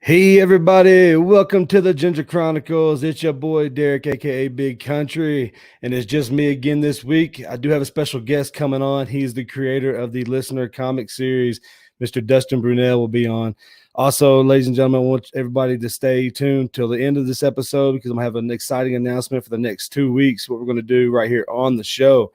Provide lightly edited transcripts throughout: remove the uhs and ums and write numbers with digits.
Hey everybody, welcome to the Ginger Chronicles. It's your boy Derek, aka Big Country, and it's just me again this week. I do have a special guest coming on. He's the creator of the Listener comic series. Mr. Dustin Brunell will be on. Also, ladies and gentlemen, I want everybody to stay tuned till the end of this episode because I'm gonna have an exciting announcement for the next 2 weeks, what we're going to do right here on the show.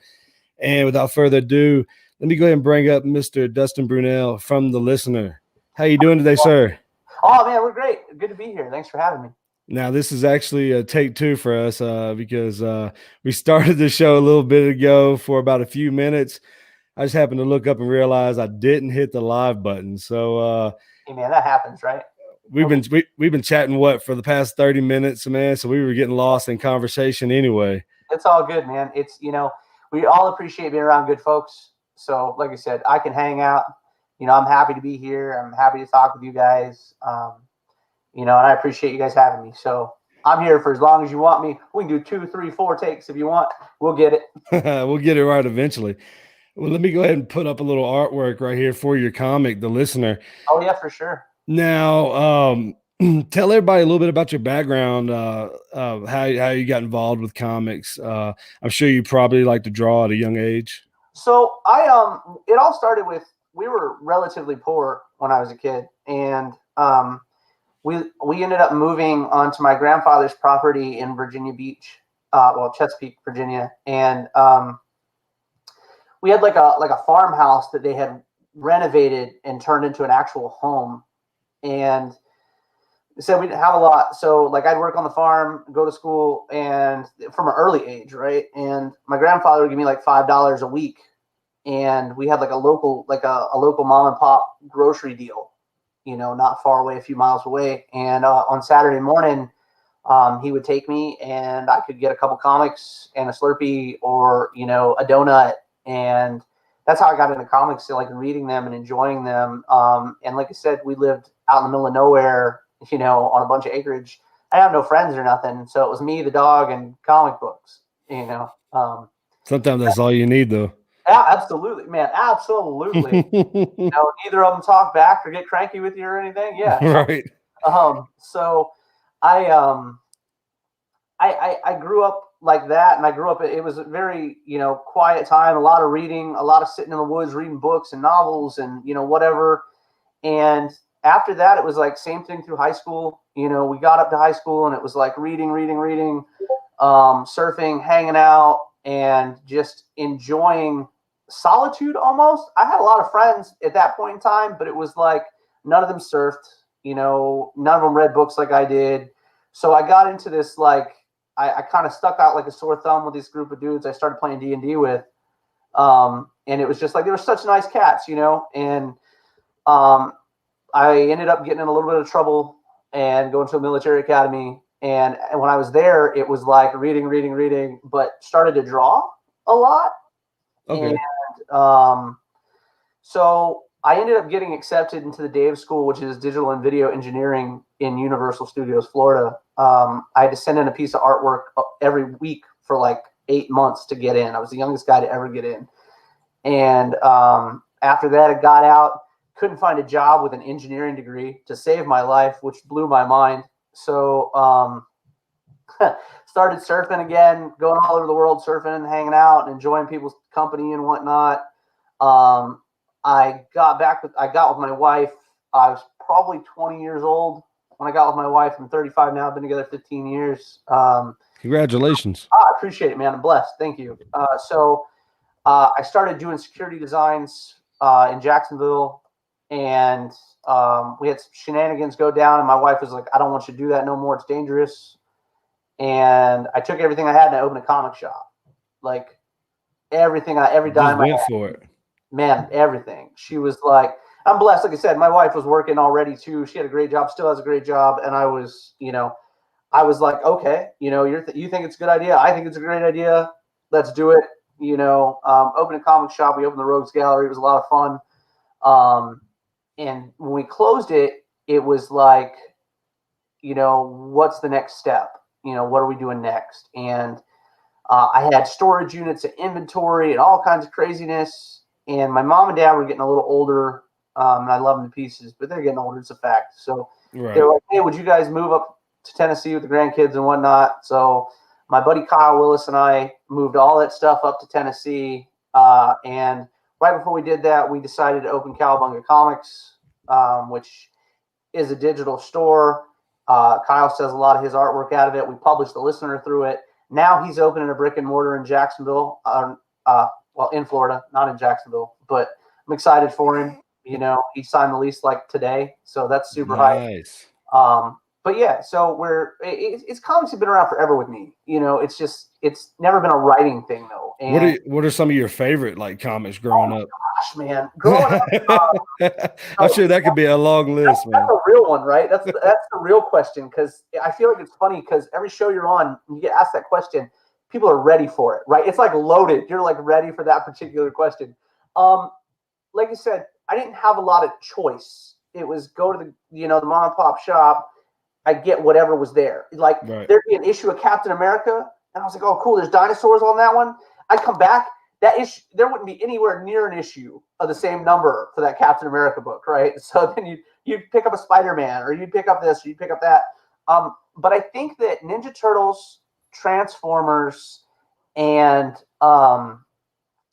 And without further ado, let me go ahead and bring up Mr. Dustin Brunell from the Listener. How you doing today, sir? Oh man, we're great. Good to be here. Thanks for having me. Now, this is actually a take two for us because we started the show a little bit ago for about a few minutes. I just happened to look up and realize I didn't hit the live button. So Hey man, that happens, right? we've been chatting for the past 30 minutes, man. So we were getting lost in conversation anyway. It's all good, man. It's we all appreciate being around good folks. So like I said, I can hang out. I'm happy to be here. I'm happy to talk with you guys. And I appreciate you guys having me. So I'm here for as long as you want me. We can do 2, 3, 4 takes if you want. We'll get it. We'll get it right eventually. Well, let me go ahead and put up a little artwork right here for your comic, The Listener. Oh yeah, for sure. Now, tell everybody a little bit about your background, how you got involved with comics. I'm sure you probably like to draw at a young age. So it all started with, we were relatively poor when I was a kid, and we ended up moving onto my grandfather's property in Virginia Beach, Chesapeake, Virginia, and we had like a farmhouse that they had renovated and turned into an actual home, and so we didn't have a lot. So like I'd work on the farm, go to school, and from an early age, right? And my grandfather would give me like $5 a week, and we had like a local mom and pop grocery deal, not far away, a few miles away. And on Saturday morning, he would take me, and I could get a couple comics and a Slurpee or a donut, and that's how I got into comics, like reading them and enjoying them. And like I said, we lived out in the middle of nowhere, on a bunch of acreage. I have no friends or nothing, so it was me, the dog, and comic books. Sometimes that's all you need, though. Yeah, absolutely, man, absolutely. Neither of them talk back or get cranky with you or anything. Yeah, Right. So I grew up like that, and I grew up. It was a very quiet time, a lot of reading, a lot of sitting in the woods reading books and novels and whatever. And after that, it was like same thing through high school. We got up to high school, and it was like reading, surfing, hanging out, and just enjoying solitude almost. I had a lot of friends at that point in time, but it was like none of them surfed, none of them read books like I did. So I got into this, like, I kind of stuck out like a sore thumb with this group of dudes I started playing D&D with. And it was just like, they were such nice cats, and I ended up getting in a little bit of trouble and going to a military academy. And when I was there, it was like reading, but started to draw a lot. Okay. And so I ended up getting accepted into the Dave School, which is digital and video engineering in Universal Studios, Florida. I had to send in a piece of artwork every week for like 8 months to get in. I was the youngest guy to ever get in. And after that, I got out, couldn't find a job with an engineering degree to save my life, which blew my mind. So started surfing again, going all over the world, surfing and hanging out and enjoying people's company and whatnot. I got with my wife. I was probably 20 years old when I got with my wife. I'm 35 now. I've been together 15 years. Congratulations. I appreciate it, man. I'm blessed. Thank you. So I started doing security designs in Jacksonville, and we had some shenanigans go down, and my wife was like, I don't want you to do that no more. It's dangerous. And I took everything I had and I opened a comic shop. Like every dime I went had, for it. man, everything. She was like, I'm blessed. Like I said, my wife was working already too. She had a great job, still has a great job. And I was like, okay, you think it's a good idea. I think it's a great idea. Let's do it. Open a comic shop. We opened the Rogues Gallery. It was a lot of fun. And when we closed it, it was like, what's the next step? What are we doing next? And I had storage units and inventory and all kinds of craziness. And my mom and dad were getting a little older. And I love them to pieces, but they're getting older. It's a fact. So They Right. were like, hey, would you guys move up to Tennessee with the grandkids and whatnot? So my buddy Kyle Willis and I moved all that stuff up to Tennessee. And right before we did that, we decided to open Cowabunga Comics, which is a digital store. Kyle sells a lot of his artwork out of it. We published the listener through it. Now he's opening a brick and mortar in Jacksonville, well, in Florida, not in Jacksonville, but I'm excited for him. You know, he signed the lease like today, so that's super Nice. high. But yeah, so it's comics have been around forever with me. You know, it's never been a writing thing though. And What are some of your favorite like comics growing up? gosh, man, growing up, I'm sure that could be a long list, man. that's a real one, right? That's the real question, because I feel like it's funny because every show you're on, you get asked that question, people are ready for it, right? It's like loaded. You're like ready for that particular question. Like I said, I didn't have a lot of choice. It was go to the the mom and pop shop. I get whatever was there. Like Right. there'd be an issue of Captain America, and I was like, oh cool, there's dinosaurs on that one. I'd come back. That issue, there wouldn't be anywhere near an issue of the same number for that Captain America book, right? So then you'd pick up a Spider-Man, or you'd pick up this, or you'd pick up that. But I think that Ninja Turtles, Transformers, and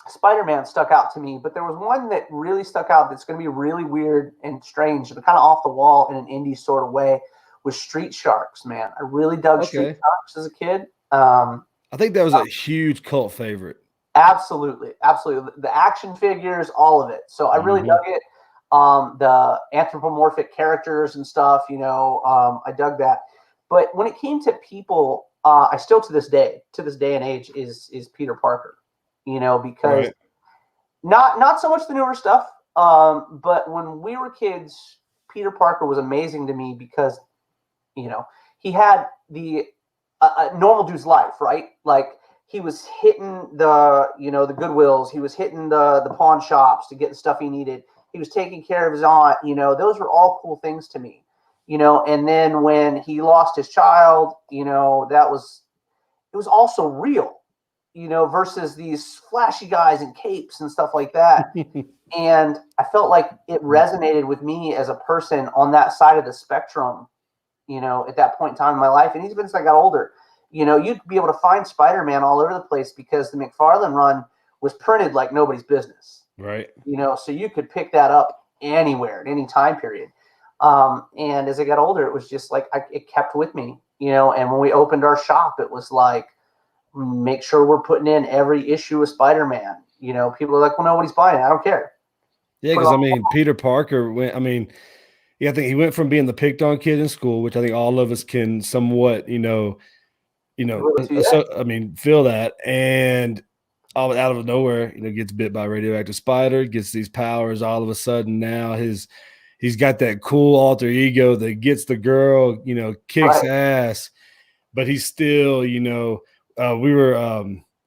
Spider-Man stuck out to me. But there was one that really stuck out that's going to be really weird and strange, but kind of off the wall in an indie sort of way, was Street Sharks, man. I really dug Street Sharks as a kid. I think that was a huge cult favorite. Absolutely. The action figures, all of it. So I really dug it. The anthropomorphic characters and stuff, I dug that. But when it came to people, I still to this day and age is Peter Parker, because not so much the newer stuff, but when we were kids, Peter Parker was amazing to me because, he had the normal dude's life, right? Like he was hitting the Goodwills, he was hitting the pawn shops to get the stuff he needed. He was taking care of his aunt, those were all cool things to me, and then when he lost his child, it was also real, versus these flashy guys in capes and stuff like that. And I felt like it resonated with me as a person on that side of the spectrum, at that point in time in my life. And even as I got older, you'd be able to find Spider-Man all over the place because the McFarlane run was printed like nobody's business. Right. So you could pick that up anywhere at any time period. And as I got older, it was just like, it kept with me, and when we opened our shop, it was like, make sure we're putting in every issue of Spider-Man. People are like, well, nobody's buying it. I don't care. Yeah. Cause Peter Parker I think he went from being the picked on kid in school, which I think all of us can somewhat, feel that, and all out of nowhere, gets bit by a radioactive spider, gets these powers. All of a sudden now he's got that cool alter ego that gets the girl, kicks ass, but he's still, we were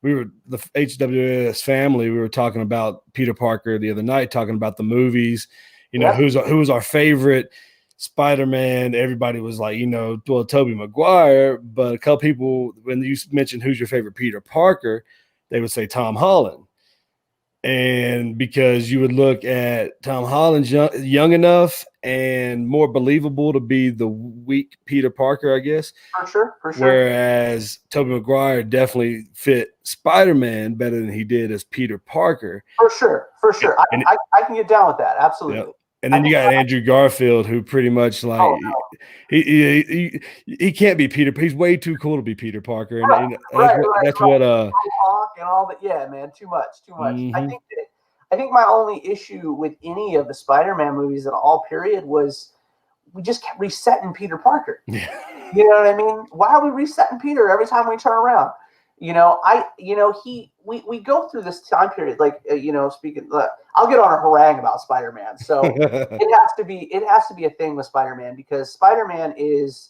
the HWS family. We were talking about Peter Parker the other night, talking about the movies, who was our favorite Spider-Man. Everybody was like, well, Tobey Maguire, but a couple people, when you mentioned who's your favorite Peter Parker, they would say Tom Holland. And because you would look at Tom Holland young enough and more believable to be the weak Peter Parker, I guess. For sure. Whereas Tobey Maguire definitely fit Spider-Man better than he did as Peter Parker. For sure. I can get down with that. Absolutely. Yep. And then you got Andrew Garfield, who pretty much like he can't be Peter. He's way too cool to be Peter Parker, and that's what and all that. Yeah, man, too much. Mm-hmm. I think my only issue with any of the Spider-Man movies at all period was we just kept resetting Peter Parker. You know what I mean? Why are we resetting Peter every time we turn around? We go through this time period, like, speaking, I'll get on a harangue about Spider-Man. So it has to be a thing with Spider-Man, because Spider-Man was,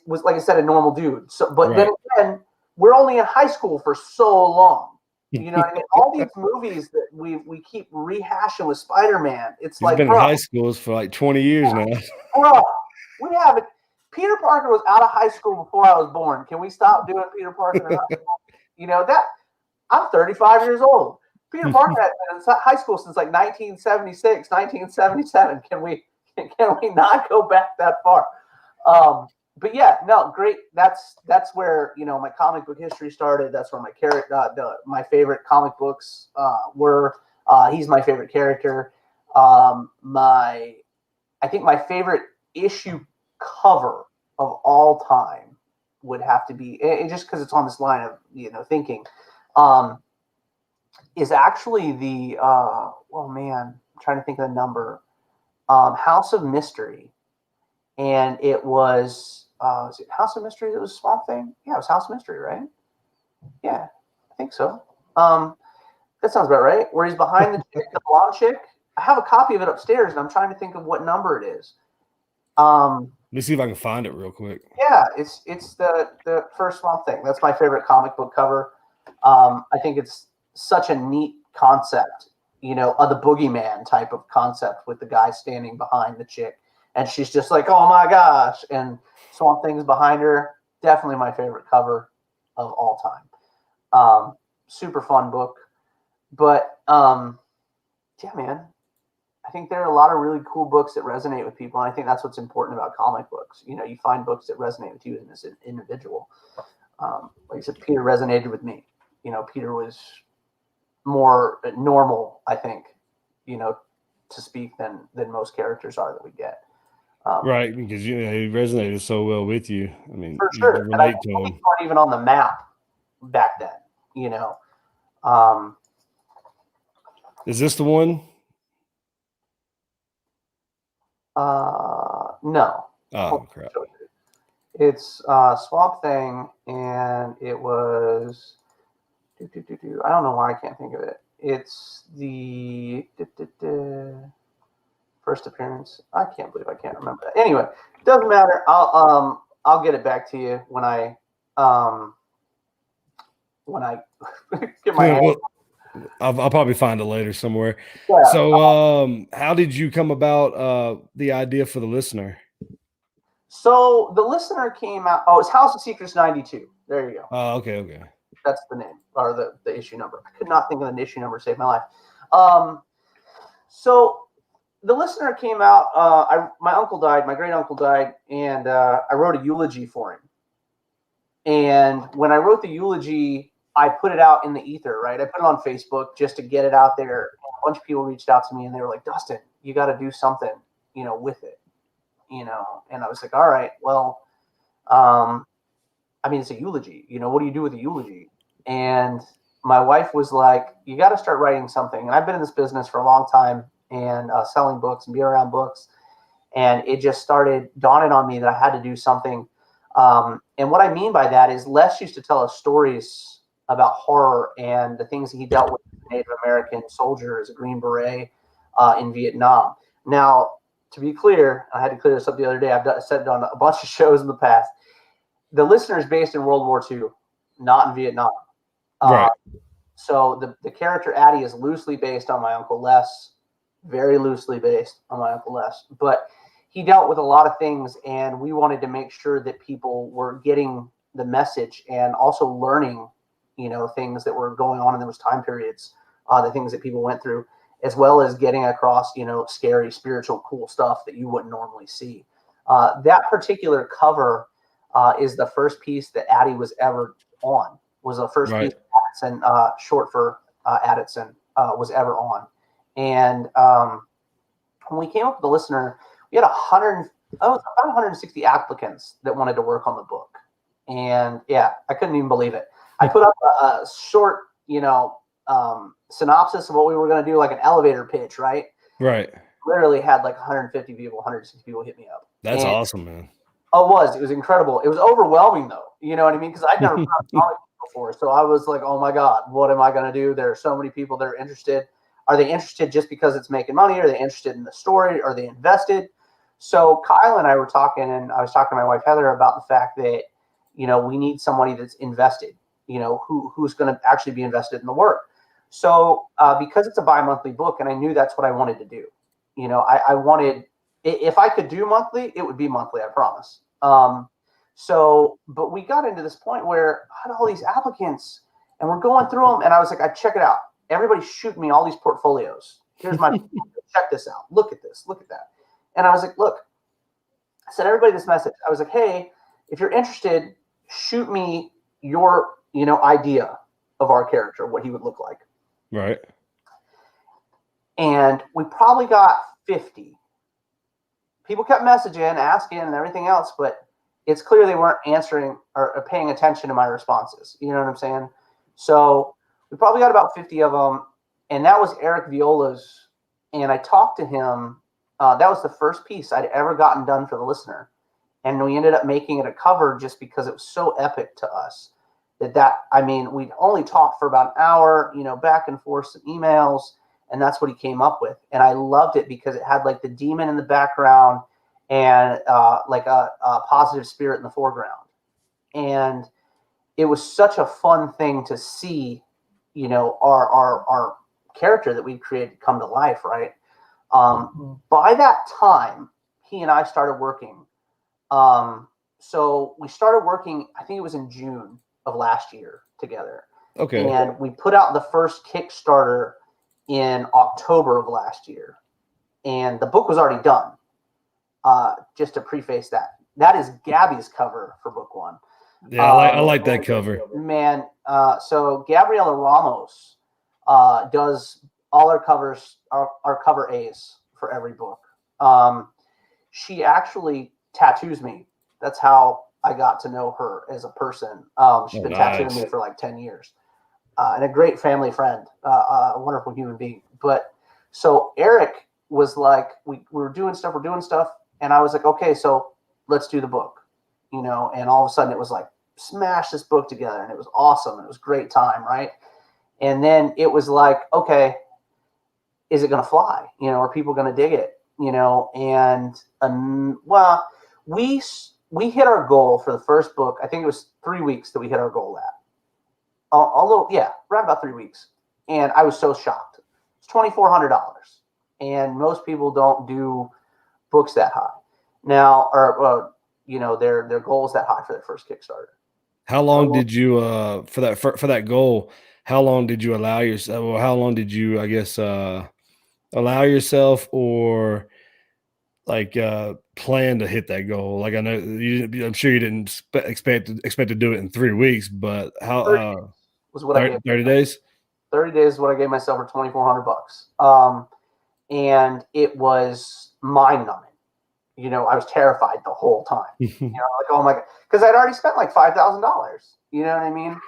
like I said, a normal dude. So, but then again, we're only in high school for so long. You know what I mean? All these movies that we keep rehashing with Spider-Man. It's He's been in high schools for like 20 years now. Bro, we haven't. Peter Parker was out of high school before I was born. Can we stop doing Peter Parker in high school? That I'm 35 years old. Peter Parker had been in high school since like 1976, 1977. Can we Can we not go back that far? But yeah, no, great. That's where my comic book history started. That's where my favorite comic books were. He's my favorite character. I think my favorite issue cover of all time would have to be, just because it's on this line of thinking, is actually the oh man, I'm trying to think of the number. House of Mystery, and it was it House of Mystery that was Swamp Thing? Yeah, it was House of Mystery, right? Yeah, I think so. That sounds about right. Where he's behind the blonde chick. I have a copy of it upstairs, and I'm trying to think of what number it is. Let me see if I can find it real quick. Yeah, it's the first Swamp Thing. That's my favorite comic book cover. I think it's such a neat concept, of the boogeyman type of concept with the guy standing behind the chick, and she's just like, oh my gosh, and Swamp Thing's behind her. Definitely my favorite cover of all time. Super fun book, but yeah, man. I think there are a lot of really cool books that resonate with people, and I think that's what's important about comic books. You find books that resonate with you as an individual. Like I said, Peter resonated with me. Peter was more normal, I think, to speak than most characters are that we get. Right, because he resonated so well with you. I mean, for you sure. And I relate to think him. he weren't even on the map back then. Is this the one? No. Oh crap! It's Swamp Thing, and it was. I don't know why I can't think of it. It's the first appearance. I can't believe I can't remember that. Anyway, doesn't matter. I'll get it back to you when I get my hand. I'll probably find it later somewhere. Yeah. So, how did you come about the idea for the listener? So the listener came out. Oh, it's House of Secrets 92. There you go. Oh, okay. That's the name or the issue number. I could not think of an issue number to save my life. So the listener came out. My uncle died. My great uncle died, and I wrote a eulogy for him. And when I wrote the eulogy, I put it out in the ether, right? I put it on Facebook just to get it out there. And a bunch of people reached out to me, and they were like, "Dustin, you got to do something, with it." And I was like, all right, well, I mean, it's a eulogy, what do you do with a eulogy? And my wife was like, you got to start writing something. And I've been in this business for a long time and selling books and being around books. And it just started dawning on me that I had to do something. And what I mean by that is Les used to tell us stories about horror and the things that he dealt with as a Native American soldier as a Green Beret in Vietnam. Now, to be clear, I had to clear this up the other day. I've said it on a bunch of shows in the past. The listener is based in World War II, not in Vietnam. Right. So the character Addie is loosely based on my Uncle Les, very loosely based on my Uncle Les. But he dealt with a lot of things, and we wanted to make sure that people were getting the message and also learning, things that were going on in those time periods, the things that people went through, as well as getting across, scary, spiritual, cool stuff that you wouldn't normally see. That particular cover is the first piece that Addie was ever on. Was the first piece Addison, short for Addison, was ever on. And when we came up with the listener, we had about 160 applicants that wanted to work on the book. And yeah, I couldn't even believe it. I put up a short, synopsis of what we were going to do, like an elevator pitch, right? Right. Literally had like 150 people, 160 people hit me up. That's awesome, man. Oh, it was incredible. It was overwhelming though. You know what I mean? Because I'd never put out comics before. So I was like, oh my God, what am I going to do? There are so many people that are interested. Are they interested just because it's making money? Are they interested in the story? Are they invested? So Kyle and I were talking, and I was talking to my wife, Heather, about the fact that, we need somebody that's invested, who's going to actually be invested in the work. So because it's a bi-monthly book, and I knew that's what I wanted to do. I wanted, if I could do monthly, it would be monthly, I promise. But we got into this point where I had all these applicants, and we're going through them, and I was like, I check it out. Everybody's shooting me all these portfolios. Here's my, check this out. Look at this. Look at that. And I was like, look, I sent everybody this message. I was like, hey, if you're interested, shoot me your, idea of our character, what he would look like. Right. And we probably got 50. People kept messaging, asking, and everything else, but it's clear they weren't answering or paying attention to my responses. You know what I'm saying? So we probably got about 50 of them, and that was Eric Viola's. And I talked to him. That was the first piece I'd ever gotten done for the listener. And we ended up making it a cover just because it was so epic to us we'd only talked for about an hour, back and forth some emails, and that's what he came up with. And I loved it because it had like the demon in the background and like a positive spirit in the foreground. And it was such a fun thing to see, our character that we created come to life, right? By that time, he and I started working. So we started working, I think it was in June of last year together. Okay. And we put out the first Kickstarter in October of last year. And the book was already done. Just to preface that is Gabby's cover for book one. Yeah, I like that cover. Man, so Gabriela Ramos does all our covers, our cover A's for every book. She actually tattoos me. That's how I got to know her as a person. She's been tattooing me for like 10 years. And a great family friend, a wonderful human being. But so Eric was like, we were doing stuff, and I was like, okay, so let's do the book, and all of a sudden it was like, smash this book together, and it was awesome. It was a great time, right? And then it was like, okay, is it going to fly? Are people going to dig it? And well, we hit our goal for the first book. I think it was 3 weeks that we hit our goal at. Right about 3 weeks. And I was so shocked. It's $2,400. And most people don't do books that high. Now, their goal is that high for their first Kickstarter. How long did you for that goal? How long did you allow yourself? Or how long did you, I guess, allow yourself, or like plan to hit that goal? Like, I know I'm sure you didn't expect to do it in 3 weeks, but how 30 was what 30, 30 days? 30 days is what I gave myself for $2,400. And it was mind numbing. I was terrified the whole time. Like, oh my God, because I'd already spent like $5,000. You know what I mean?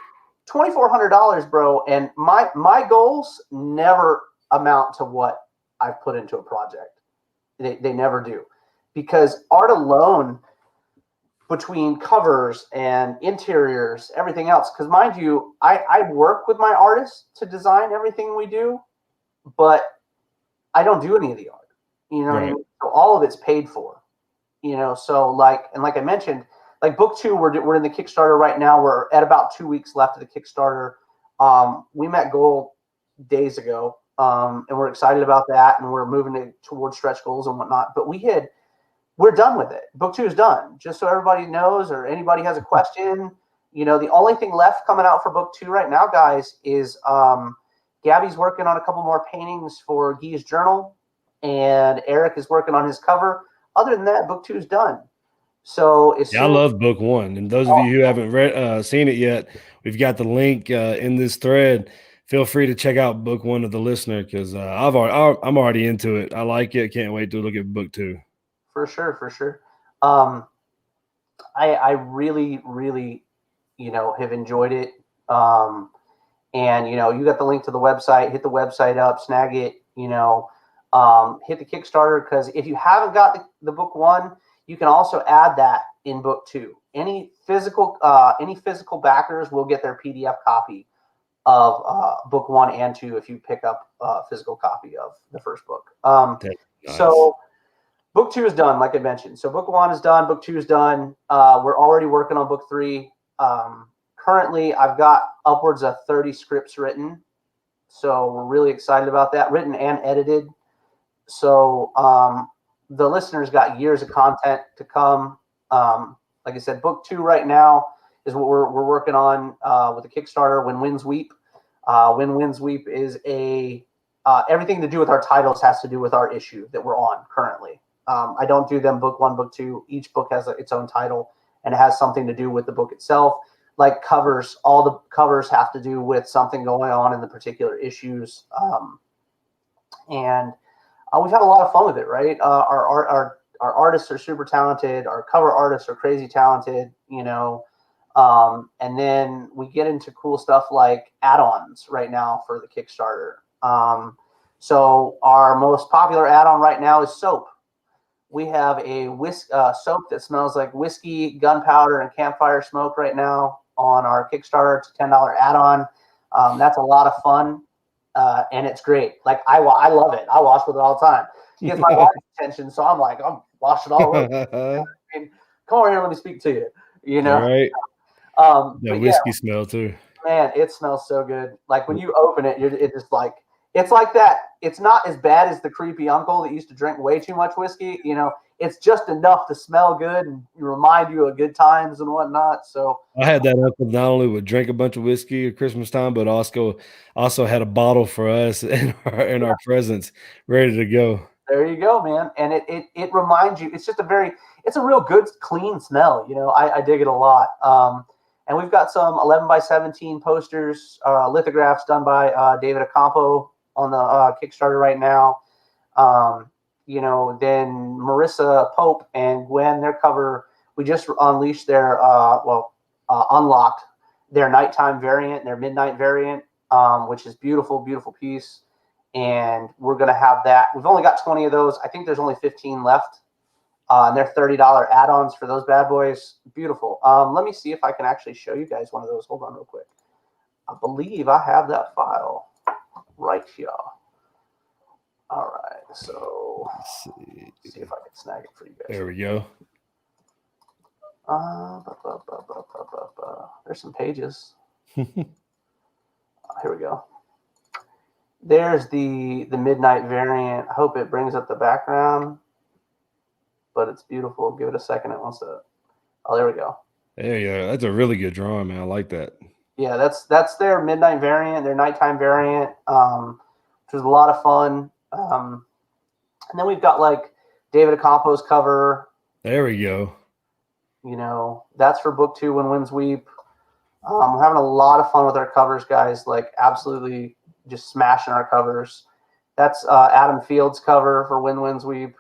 $2,400, bro. And my goals never amount to what I've put into a project. They never do, because art alone, between covers and interiors, everything else. Because mind you, I work with my artists to design everything we do, but I don't do any of the art. What I mean? So all of it's paid for. So like I mentioned, like book two, we're in the Kickstarter right now. We're at about 2 weeks left of the Kickstarter. We met goal days ago, and we're excited about that, and we're moving towards stretch goals and whatnot. But we're done with it. Book two is done. Just so everybody knows, or anybody has a question, the only thing left coming out for book two right now, guys, is Gabby's working on a couple more paintings for Guy's journal, and Eric is working on his cover. Other than that, book two is done. So I love book one, and those of you who haven't seen it yet, we've got the link in this thread. Feel free to check out book one of The Listener, because I'm already into it. I like it. Can't wait to look at book two. For sure. I really, really, have enjoyed it. And you got the link to the website. Hit the website up, snag it. Hit the Kickstarter, because if you haven't got the book one, you can also add that in book two. Any physical backers will get their PDF copy of book one and two if you pick up a physical copy of the first book. Nice. So book two is done, like I mentioned. So book one is done. Book two is done. We're already working on book three. Currently, I've got upwards of 30 scripts written. So we're really excited about that, written and edited. So the listeners got years of content to come. Like I said, book two right now is what we're working on with the Kickstarter, When Winds Weep. When Winds Weep is everything to do with our titles has to do with our issue that we're on currently. I don't do them book 1, book 2. Each book has its own title, and it has something to do with the book itself. Like covers, all the covers have to do with something going on in the particular issues. And we've had a lot of fun with it, right? Our artists are super talented. Our cover artists are crazy talented, and then we get into cool stuff like add-ons right now for the Kickstarter. So our most popular add-on right now is soap. We have a soap that smells like whiskey, gunpowder, and campfire smoke right now on our Kickstarter. It's a $10 add-on. That's a lot of fun, and it's great. Like I love it. I wash with it all the time. It gets my wife's attention, so I'm like, I'm washing all over. I mean, come over here, let me speak to you. All right. But whiskey smell too. Man, it smells so good. Like when you open it, it's just like it's like that. It's not as bad as the creepy uncle that used to drink way too much whiskey. It's just enough to smell good and remind you of good times and whatnot. So I had that uncle not only would drink a bunch of whiskey at Christmas time, but also had a bottle for us in our presents ready to go. There you go, man. And it reminds you. It's just it's a real good, clean smell. I dig it a lot. And we've got some 11x17 posters, lithographs done by David Acampo on the Kickstarter right now. Then Marissa Pope and Gwen, their cover, we just unleashed unlocked their nighttime variant, their midnight variant, which is beautiful, beautiful piece. And we're going to have that. We've only got 20 of those. I think there's only 15 left. And they're $30 add-ons for those bad boys. Beautiful. Let me see if I can actually show you guys one of those. Hold on real quick. I believe I have that file right here. All right. So let's see if I can snag it for you guys. There we go. There's some pages. Here we go. There's the midnight variant. I hope it brings up the background, but it's beautiful. Give it a second. It wants to. Oh, there we go. There you go. That's a really good drawing, man. I like that. Yeah, that's their midnight variant, their nighttime variant, which was a lot of fun. And then we've got like David Acampo's cover. There we go. That's for book 2, When Winds Weep. We're having a lot of fun with our covers, guys. Like absolutely just smashing our covers. That's Adam Field's cover for When Winds Weep.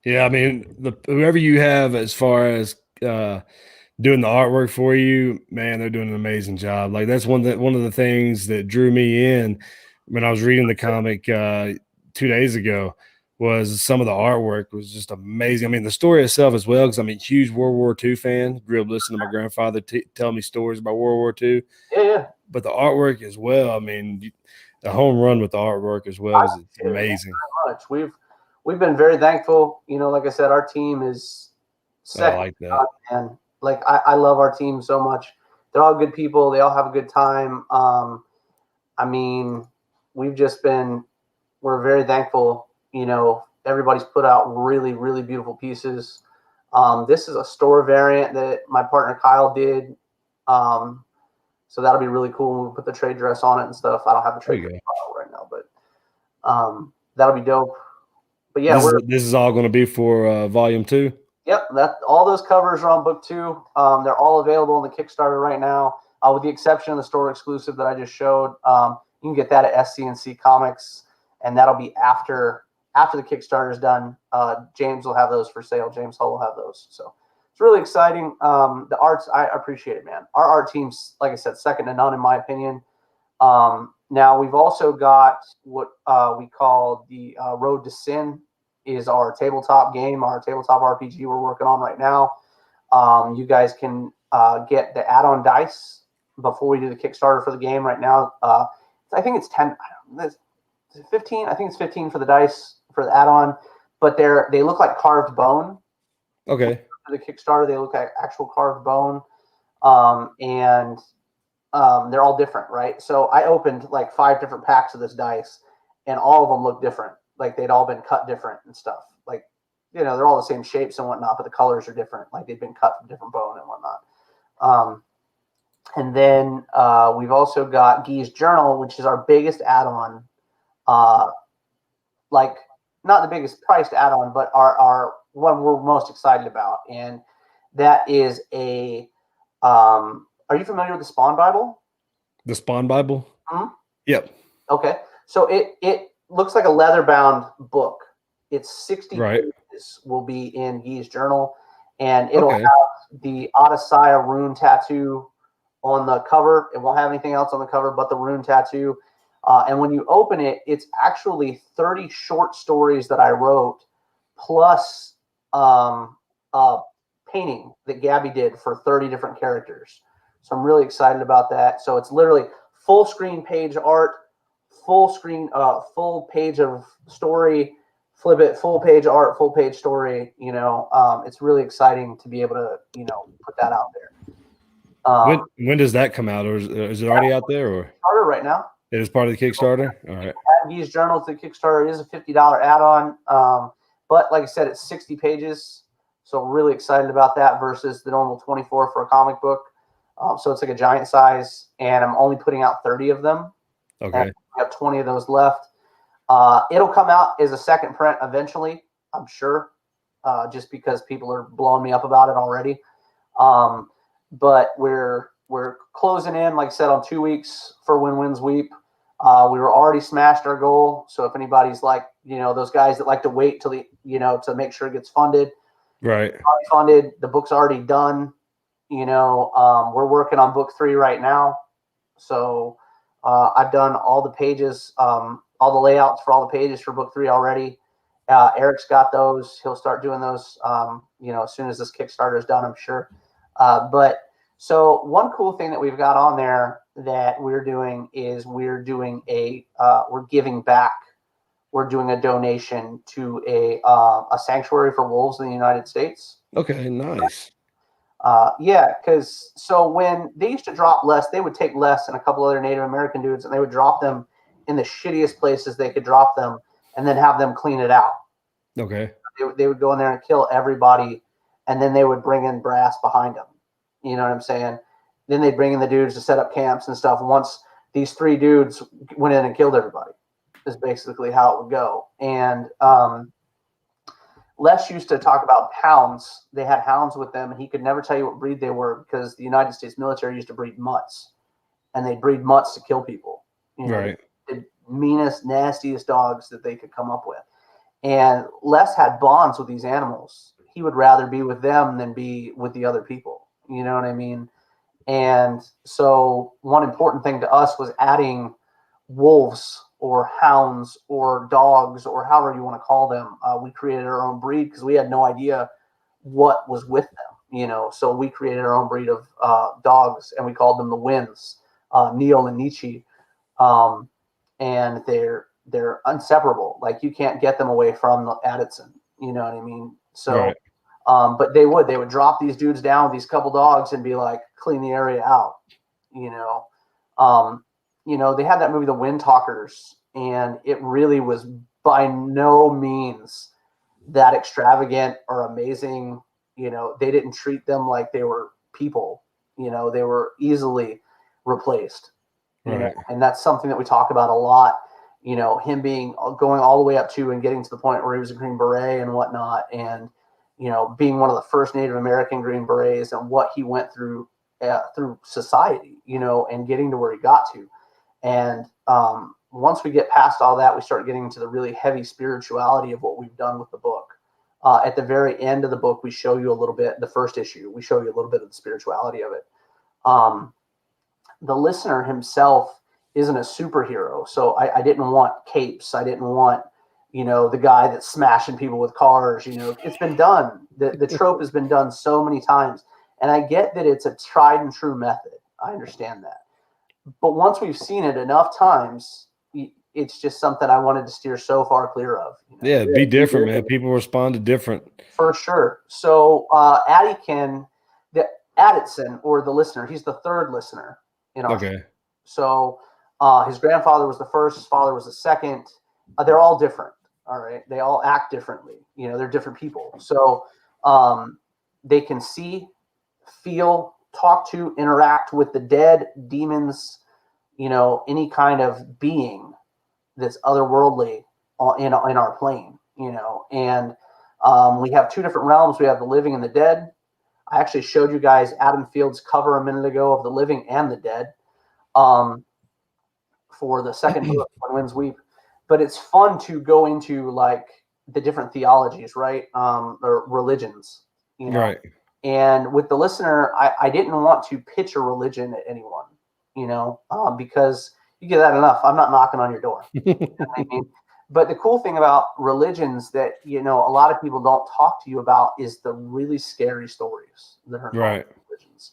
Yeah, I mean, whoever you have as far as doing the artwork for you, man, they're doing an amazing job. Like that's one of the things that drew me in when I was reading the comic 2 days ago was some of the artwork was just amazing. I mean, the story itself as well, because I'm a huge World War II fan. Grew up listening to my grandfather tell me stories about World War II. Yeah. But the artwork as well. I mean, the home run with the artwork as well is amazing. Very much. We've been very thankful. Like I said, our team is second. I like that. And like I love our team so much. They're all good people. They all have a good time. I mean, we're very thankful. Everybody's put out really, really beautiful pieces. This is a store variant that my partner Kyle did. So that'll be really cool when we put the trade dress on it and stuff. I don't have the trade dress right now, but that'll be dope. But yeah, this is all going to be for volume 2. Yep, all those covers are on book 2. They're all available on the Kickstarter right now, with the exception of the store exclusive that I just showed. You can get that at SCNC Comics, and that'll be after the Kickstarter is done. James will have those for sale. James Hull will have those. So it's really exciting. The arts, I appreciate it, man. Our art team's, like I said, second to none in my opinion. Now we've also got what we call the Road to Sin is our tabletop game, our tabletop RPG we're working on right now. You guys can get the add-on dice before we do the Kickstarter for the game right now. I think it's 10, is it 15? I think it's 15 for the dice for the add-on, but they look like carved bone. Okay. For the Kickstarter, they look like actual carved bone. And they're all different, right? So I opened like 5 different packs of this dice, and all of them look different. Like they'd all been cut different and stuff. Like, they're all the same shapes and whatnot, but the colors are different. Like they've been cut from different bone and whatnot. And then we've also got Guy's Journal, which is our biggest add-on. Like not the biggest priced add-on, but our one we're most excited about, and that is a. Are you familiar with the Spawn Bible? The Spawn Bible? Hmm? Yep. Okay. So it looks like a leather-bound book. It's 60 Right. pages will be in Guy's journal, and it'll Okay. have the Odysseia rune tattoo on the cover. It won't have anything else on the cover but the rune tattoo. And when you open it, it's actually 30 short stories that I wrote, plus painting that Gabby did for 30 different characters. So I'm really excited about that. So it's literally full screen page art, full page of story, flip it, full page art, full page story. It's really exciting to be able to, put that out there. When does that come out, or is it already out there, or Kickstarter right now? it is part of the Kickstarter? All right. Guy's journal to Kickstarter is a $50 add-on, but like I said, it's 60 pages, so really excited about that versus the normal 24 for a comic book. So it's like a giant size, and I'm only putting out 30 of them. Okay. We have 20 of those left. It'll come out as a second print eventually, I'm sure, just because people are blowing me up about it already. But we're closing in, like I said, on 2 weeks for When Winds Weep. We were already smashed our goal. So if anybody's like, those guys that like to wait till to make sure it gets funded, Right. funded, the book's already done. We're working on book 3 right now. So I've done all the pages, all the layouts for all the pages for book 3 already. Eric's got those. He'll start doing those, as soon as this Kickstarter is done, I'm sure. But so one cool thing that we've got on there that we're doing is we're giving back. We're doing a donation to a sanctuary for wolves in the United States. Okay, nice. Yeah, because so when they used to drop Les, they would take Les and a couple other Native American dudes, and they would drop them in the shittiest places they could drop them, and then have them clean it out. Okay. They would go in there and kill everybody, and then they would bring in brass behind them. You know what I'm saying? Then they'd bring in the dudes to set up camps and stuff. Once these 3 dudes went in and killed everybody, is basically how it would go. And Les used to talk about hounds. They had hounds with them, and he could never tell you what breed they were because the United States military used to breed mutts, and they breed mutts to kill people. Right. The meanest, nastiest dogs that they could come up with. And Les had bonds with these animals. He would rather be with them than be with the other people. You know what I mean? And so one important thing to us was adding wolves or hounds or dogs or however you want to call them. We created our own breed because we had no idea what was with them, so we created our own breed of dogs, and we called them the Winds, Neil and Nietzsche. And they're inseparable. Like, you can't get them away from the Addison, you know what I mean? So, right. but they would drop these dudes down with these couple dogs and be like, clean the area out, they had that movie, The Wind Talkers, and it really was by no means that extravagant or amazing. They didn't treat them like they were people, they were easily replaced. Right. And that's something that we talk about a lot. Him going all the way up to and getting to the point where he was a Green Beret and whatnot, and being one of the first Native American Green Berets, and what he went through society, and getting to where he got to. And once we get past all that, we start getting into the really heavy spirituality of what we've done with the book. At the very end of the book, we show you a little bit. The first issue, we show you a little bit of the spirituality of it. The listener himself isn't a superhero, so I didn't want capes. I didn't want, the guy that's smashing people with cars. It's been done. The trope has been done so many times, and I get that it's a tried and true method. I understand that, but once we've seen it enough times, it's just something I wanted to steer so far clear of. Yeah, be different, man. People respond to different. For sure. So the Addison, or the listener, he's the third listener in our show. So his grandfather was the first, his father was the second. They're all different. All right. They all act differently. They're different people. So they can see, feel, talk to, interact with the dead, demons, any kind of being that's otherworldly in our plane. and we have two different realms. We have the living and the dead. I actually showed you guys Adam Field's cover a minute ago of the living and the dead for the second book, When Winds Weep. But it's fun to go into like the different theologies, right? Or religions, Right. And with the listener, I didn't want to pitch a religion at anyone, because you get that enough. I'm not knocking on your door. You know what I mean? But the cool thing about religions that, a lot of people don't talk to you about is the really scary stories that are involved in religions.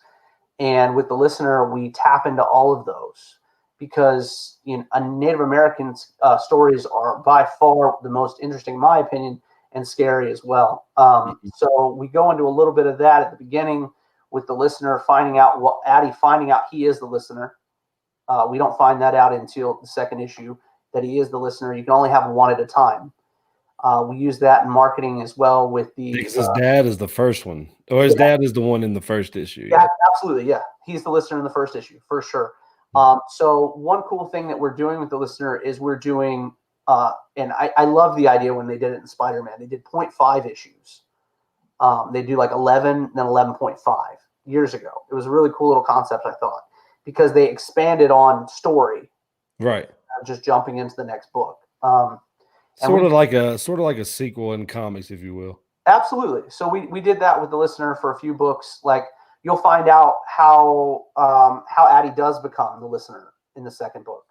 And with the listener, we tap into all of those because a Native American stories are by far the most interesting, in my opinion, and scary as well. So we go into a little bit of that at the beginning with the listener finding out he is the listener. We don't find that out until the second issue, that he is the listener. You can only have one at a time. We use that in marketing as well with because his dad is the first one, or his dad is the one in the first issue. Yeah, absolutely. Yeah. He's the listener in the first issue for sure. So one cool thing that we're doing with the listener is we're doing, and I love the idea when they did it in Spider-Man, they did 0.5 issues. They do like 11, then 11.5 years ago. It was a really cool little concept, I thought, because they expanded on story, right? Just jumping into the next book. Sort of like a sequel in comics, if you will. Absolutely. So we did that with the listener for a few books. Like you'll find out how Addie does become the listener in the second book,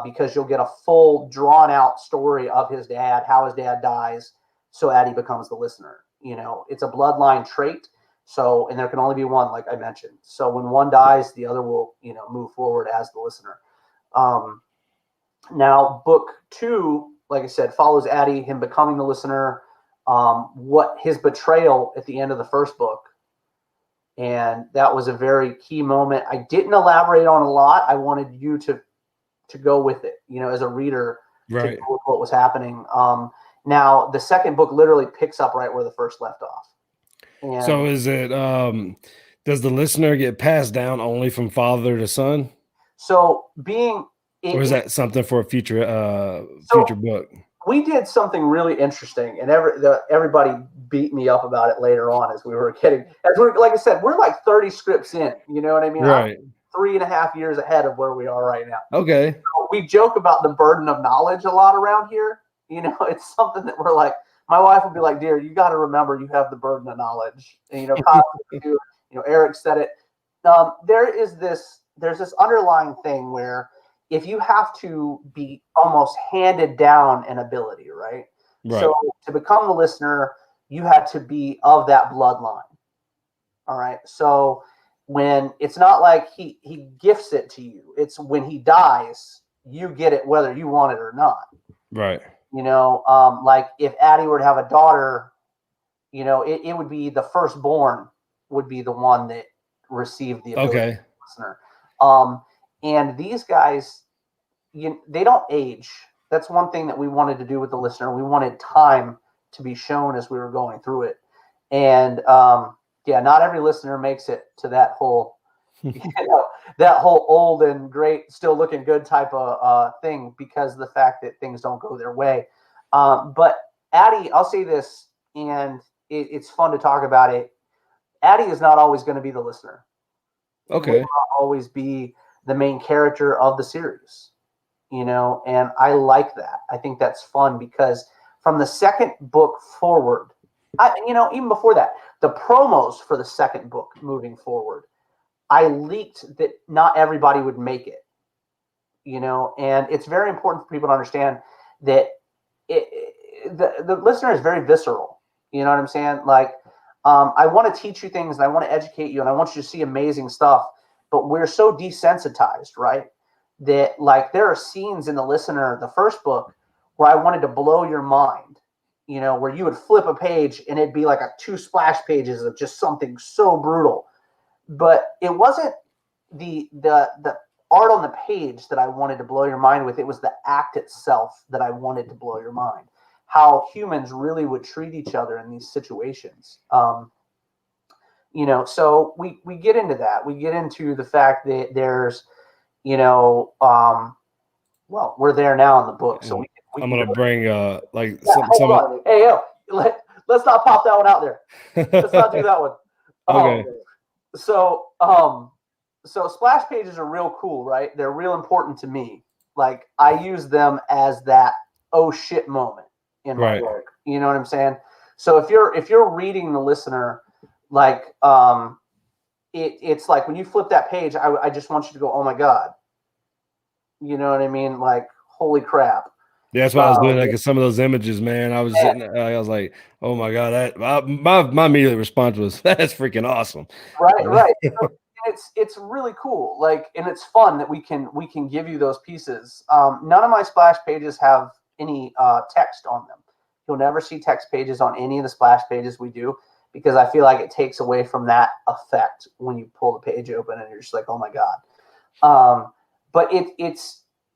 because you'll get a full drawn out story of his dad, how his dad dies, so Addie becomes the listener. It's a bloodline trait. So, and there can only be one, like I mentioned. So when one dies, the other will, move forward as the listener. Now, book 2, like I said, follows Addie, him becoming the listener, what his betrayal at the end of the first book. And that was a very key moment. I didn't elaborate on a lot. I wanted you to go with it, as a reader, right, to go with what was happening. Now, the second book literally picks up right where the first left off. And so is it, does the listener get passed down only from father to son? So or is that something for a future book? We did something really interesting, and everybody beat me up about it later on as we were getting, like I said, we're like 30 scripts in, you know what I mean? Right. I'm 3.5 years ahead of where we are right now. Okay. So we joke about the burden of knowledge a lot around here. It's something that we're like, my wife would be like, dear, you got to remember you have the burden of knowledge. And, Eric said it. There's this underlying thing where if you have to be almost handed down an ability, right? So to become the listener, you had to be of that bloodline. All right. So when it's not like he gifts it to you, it's when he dies, you get it whether you want it or not. Right. Like if Addie were to have a daughter, it would be the firstborn would be the one that received the ability of the listener. And these guys, they don't age. That's one thing that we wanted to do with the listener. We wanted time to be shown as we were going through it. And not every listener makes it to that whole, that whole old and great, still looking good type of thing, because of the fact that things don't go their way. But Addie, I'll say this, and it's fun to talk about it. Addie is not always going to be the listener. Okay. He will not always be the main character of the series. And I like that. I think that's fun because from the second book forward, even before that, the promos for the second book moving forward, I leaked that not everybody would make it, and it's very important for people to understand that the listener is very visceral. You know what I'm saying? Like, I want to teach you things and I want to educate you and I want you to see amazing stuff, but we're so desensitized, right? That like there are scenes in the listener, the first book, where I wanted to blow your mind, where you would flip a page and it'd be like 2 splash pages of just something so brutal. But it wasn't the art on the page that I wanted to blow your mind with. It was the act itself that I wanted to blow your mind. How humans really would treat each other in these situations. So we get into that. We get into the fact that there's, we're there now in the book, so I'm gonna bring like hold on. Hey, yo, let's not pop that one out there. Let's not do that one. Okay. So splash pages are real cool, right? They're real important to me. Like I use them as that oh shit moment in my work. You know what I'm saying? So if you're reading the listener, like it's like when you flip that page, I just want you to go, oh my God. You know what I mean? Like, holy crap. Yeah, that's what I was doing. Like some of those images, man. I was sitting there, I was like, oh my God, that my immediate response was, that's freaking awesome. Right. It's really cool. Like, and it's fun that we can give you those pieces. None of my splash pages have any text on them. You'll never see text pages on any of the splash pages we do, because I feel like it takes away from that effect when you pull the page open and you're just like, oh my God. But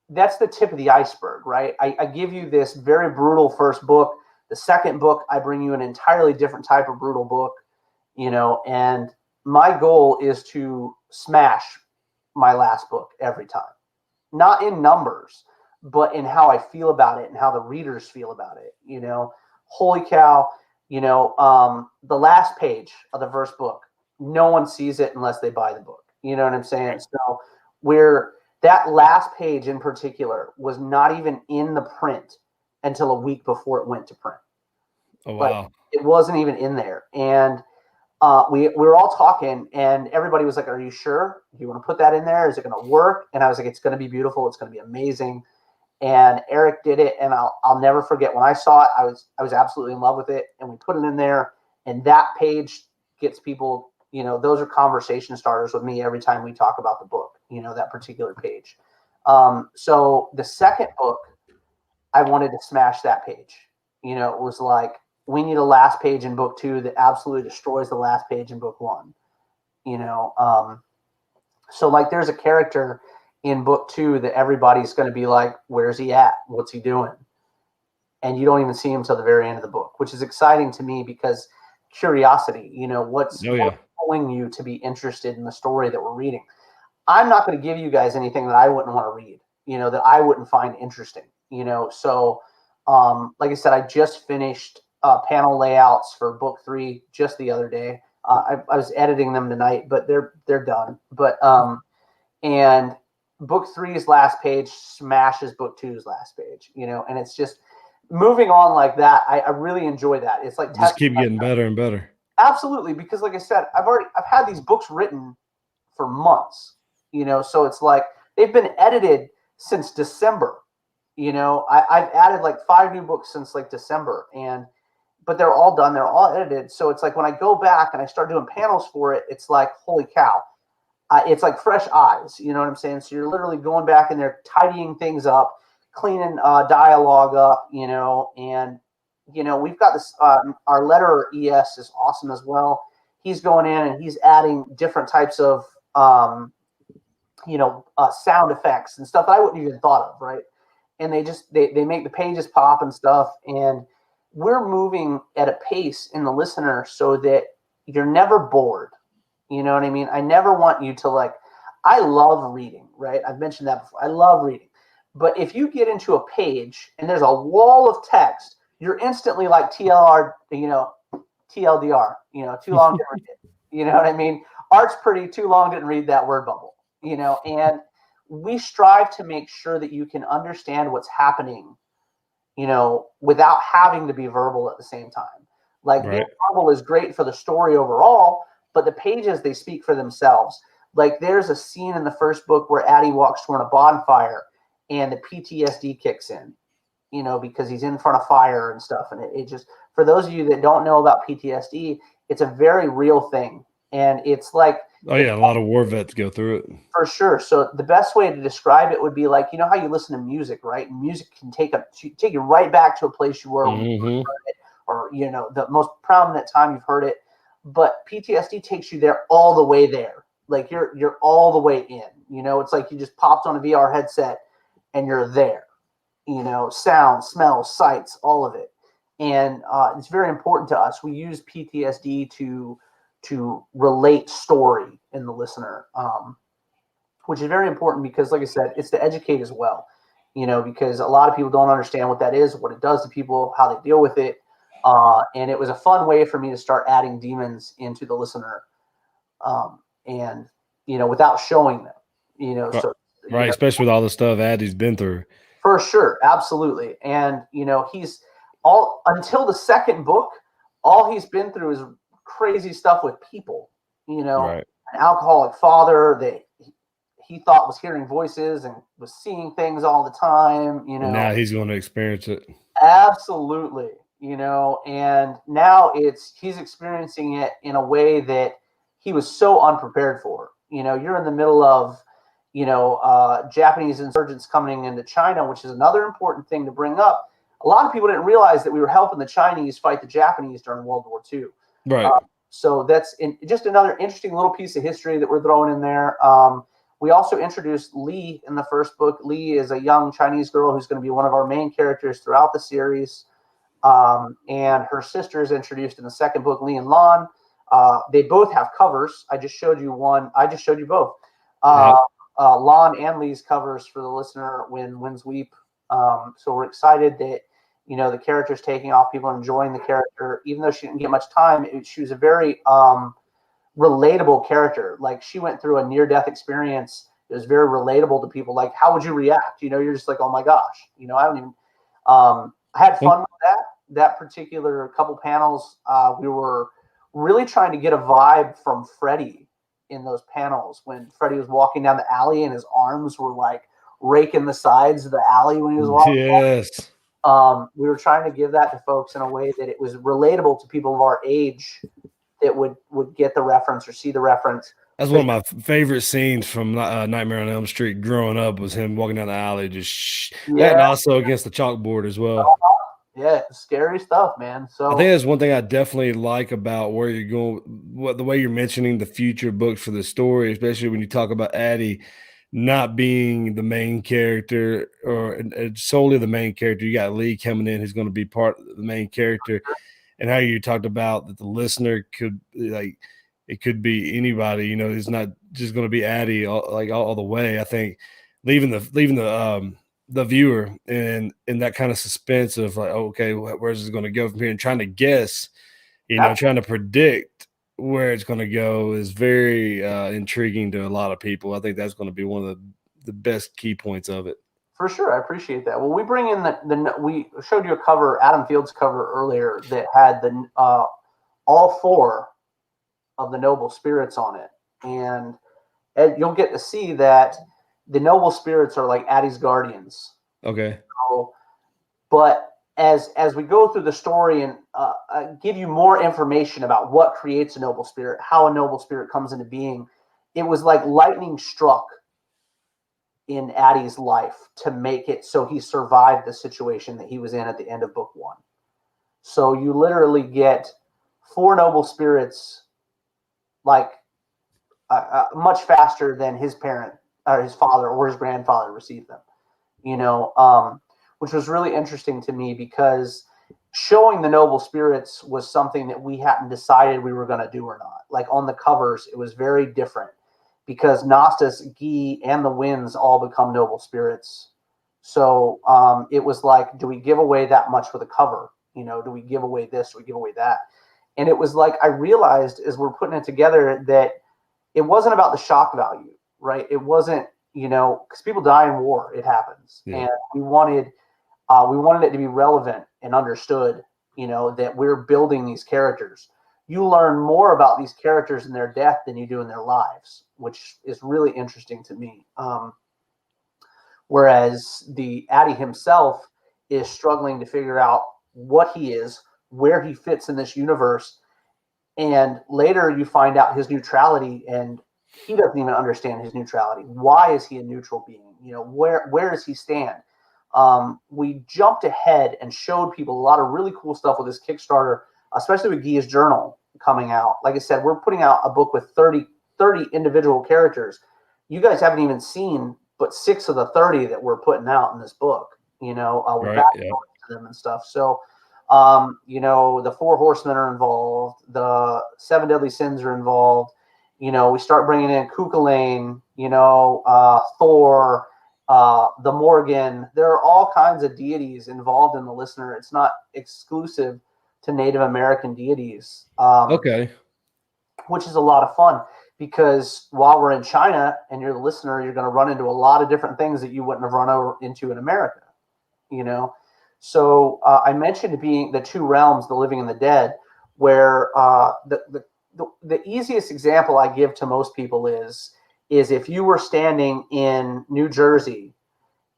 that's the tip of the iceberg, right? I give you this very brutal first book. The second book, I bring you an entirely different type of brutal book, and my goal is to smash my last book every time. Not in numbers, but in how I feel about it and how the readers feel about it. Holy cow, the last page of the first book, no one sees it unless they buy the book. You know what I'm saying? So that last page in particular was not even in the print until a week before it went to print. Oh, wow. Like, it wasn't even in there. And we were all talking, and everybody was like, are you sure? Do you want to put that in there? Is it going to work? And I was like, it's going to be beautiful. It's going to be amazing. And Eric did it, and I'll never forget when I saw it. I was absolutely in love with it, and we put it in there, and that page gets people, those are conversation starters with me every time we talk about the book, that particular page. So the second book, I wanted to smash that page. It was like, we need a last page in book 2 that absolutely destroys the last page in book 1. So like there's a character in book 2 that everybody's going to be like, where's he at? What's he doing? And you don't even see him till the very end of the book, which is exciting to me because curiosity, what's pulling you to be interested in the story that we're reading. I'm not going to give you guys anything that I wouldn't want to read, that I wouldn't find interesting, So like I said, I just finished panel layouts for book 3 just the other day. I was editing them tonight, but they're done. But and book 3's last page smashes book 2's last page, and it's just moving on like that. I really enjoy that. It's like just keep getting better and better. Absolutely, because like I said, I've had these books written for months, so it's like they've been edited since December. I've added like 5 new books since like December, but they're all done. They're all edited. So it's like when I go back and I start doing panels for it, it's like, holy cow. It's like fresh eyes. You know what I'm saying? So you're literally going back in there, tidying things up, cleaning dialogue up, and, we've got this, our letterer ES is awesome as well. He's going in and he's adding different types of, sound effects and stuff that I wouldn't even thought of. Right. And they make the pages pop and stuff. And we're moving at a pace in the listener so that you're never bored. You know what I mean? I never want you to I love reading, right? I've mentioned that before. I love reading. But if you get into a page and there's a wall of text, you're instantly like TLDR, too long didn't read it. You know what I mean? Art's pretty, too long didn't read that word bubble, and we strive to make sure that you can understand what's happening, without having to be verbal at the same time. Being verbal is great for the story overall, but the pages, they speak for themselves. Like there's a scene in the first book where Addie walks toward a bonfire and the PTSD kicks in, because he's in front of fire and stuff. And it just, for those of you that don't know about PTSD, it's a very real thing. And it's like, a lot of war vets go through it. For sure. So the best way to describe it would be like, how you listen to music, right? Music can take you right back to a place you were when you heard it, or, the most prominent time you've heard it. But PTSD takes you there, all the way there. Like you're all the way in, it's like you just popped on a VR headset and you're there, sound, smell, sights, all of it. And it's very important to us. We use PTSD to relate story in the listener, which is very important because, like I said, it's to educate as well. because a lot of people don't understand what that is, what it does to people, how they deal with it. And it was a fun way for me to start adding demons into the listener, and without showing them, so Right, especially with all the stuff Addie's been through. for sure, absolutely. And he's all until the second book, all he's been through is crazy stuff with people. Right. An alcoholic father that he thought was hearing voices and was seeing things all the time. And now he's going to experience it. Absolutely. And now he's experiencing it in a way that he was so unprepared for. You're in the middle of Japanese insurgents coming into China, which is another important thing to bring up. A lot of people didn't realize that we were helping the Chinese fight the Japanese during World War II. Right. So that's just another interesting little piece of history that we're throwing in there. We also introduced Li in the first book. Li is a young Chinese girl who's going to be one of our main characters throughout the series. And her sister is introduced in the second book, Li and Lan. They both have covers. I just showed you one. I just showed you both. Lan and Li's covers for the listener when Winds Weep. So we're excited that the character's taking off. People are enjoying the character, even though she didn't get much time. She was a very relatable character. Like, she went through a near-death experience. It was very relatable to people. Like, how would you react? You're just like, oh my gosh. I don't even. I had fun with that particular couple panels. We were really trying to get a vibe from Freddie in those panels when Freddie was walking down the alley and his arms were like raking the sides of the alley when he was walking. Yes. We were trying to give that to folks in a way that it was relatable to people of our age that would get the reference or see the reference. That's one of my favorite scenes from Nightmare on Elm Street growing up, was him walking down the alley, that, and also against the chalkboard as well. Yeah, scary stuff, man. So I think that's one thing I definitely like about where you're going, the way you're mentioning the future books for the story, especially when you talk about Addie not being the main character or solely the main character. You got Lee coming in, who's going to be part of the main character, and how you talked about that the listener could, like, it could be anybody. It's not just going to be Addie all the way. I think leaving the viewer in that kind of suspense of like, okay, where's this going to go from here, and trying to guess, trying to predict where it's going to go is very intriguing to a lot of people. I think that's going to be one of the best key points of it. For sure, I appreciate that. Well, we bring in we showed you a cover, Adam Field's cover earlier, that had all four of the noble spirits on it, and you'll get to see that the noble spirits are like Addie's guardians. Okay. So, but as we go through the story and give you more information about what creates a noble spirit, how a noble spirit comes into being, it was like lightning struck in Addie's life to make it so he survived the situation that he was in at the end of book one. So you literally get four noble spirits, like much faster than his parent or his father or his grandfather received them, which was really interesting to me, because showing the noble spirits was something that we hadn't decided we were going to do or not. Like, on the covers, it was very different, because Nastas, Guy, and the Winds all become noble spirits. So it was like, do we give away that much with a cover? Do we give away this? Do we give away that? And it was like, I realized as we're putting it together that it wasn't about the shock value, right? It wasn't, because people die in war, it happens. Yeah. And we wanted it to be relevant and understood, that we're building these characters. You learn more about these characters in their death than you do in their lives, which is really interesting to me. Whereas the Addie himself is struggling to figure out what he is, where he fits in this universe. And later you find out his neutrality, and he doesn't even understand his neutrality. Why is he a neutral being? Where does he stand? We jumped ahead and showed people a lot of really cool stuff with this Kickstarter, especially with Guy's journal coming out. Like I said, we're putting out a book with 30 individual characters. You guys haven't even seen but 6 of the 30 that we're putting out in this book, with backstories to them and stuff. So, the 4 horsemen are involved. The 7 deadly sins are involved. We start bringing in Kukulane, Thor, the Morgan. There are all kinds of deities involved in the listener. It's not exclusive to Native American deities, Okay. which is a lot of fun because while we're in China and you're the listener, you're going to run into a lot of different things that you wouldn't have run into in America, you know? So I mentioned being the two realms, the living and the dead, where the easiest example I give to most people is if you were standing in New Jersey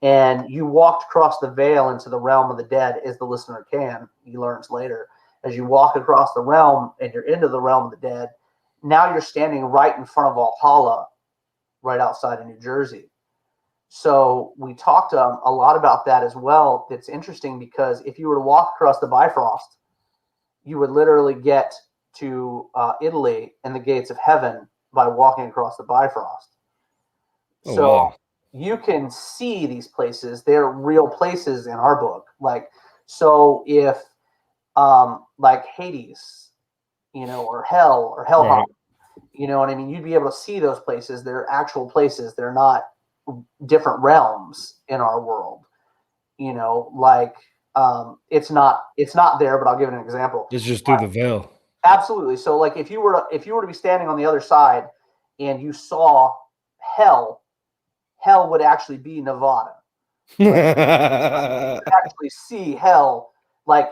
and you walked across the veil into the realm of the dead, as the listener can, he learns later, as you walk across the realm and you're into the realm of the dead, now you're standing right in front of Valhalla, right outside of New Jersey. So we talked a lot about that as well. It's interesting because if you were to walk across the Bifrost, you would literally get to Italy and the gates of heaven by walking across the Bifrost. Oh, So wow. you can see these places. They're real places in our book. Like, so if like Hades, or hell or hellhole, Right. you know what I mean? You'd be able to see those places. They're actual places. They're not different realms in our world. Like it's not there, but I'll give it an example. It's just through the veil. Absolutely. So like if you were to be standing on the other side and you saw hell, hell would actually be Nevada. Like you could actually see hell like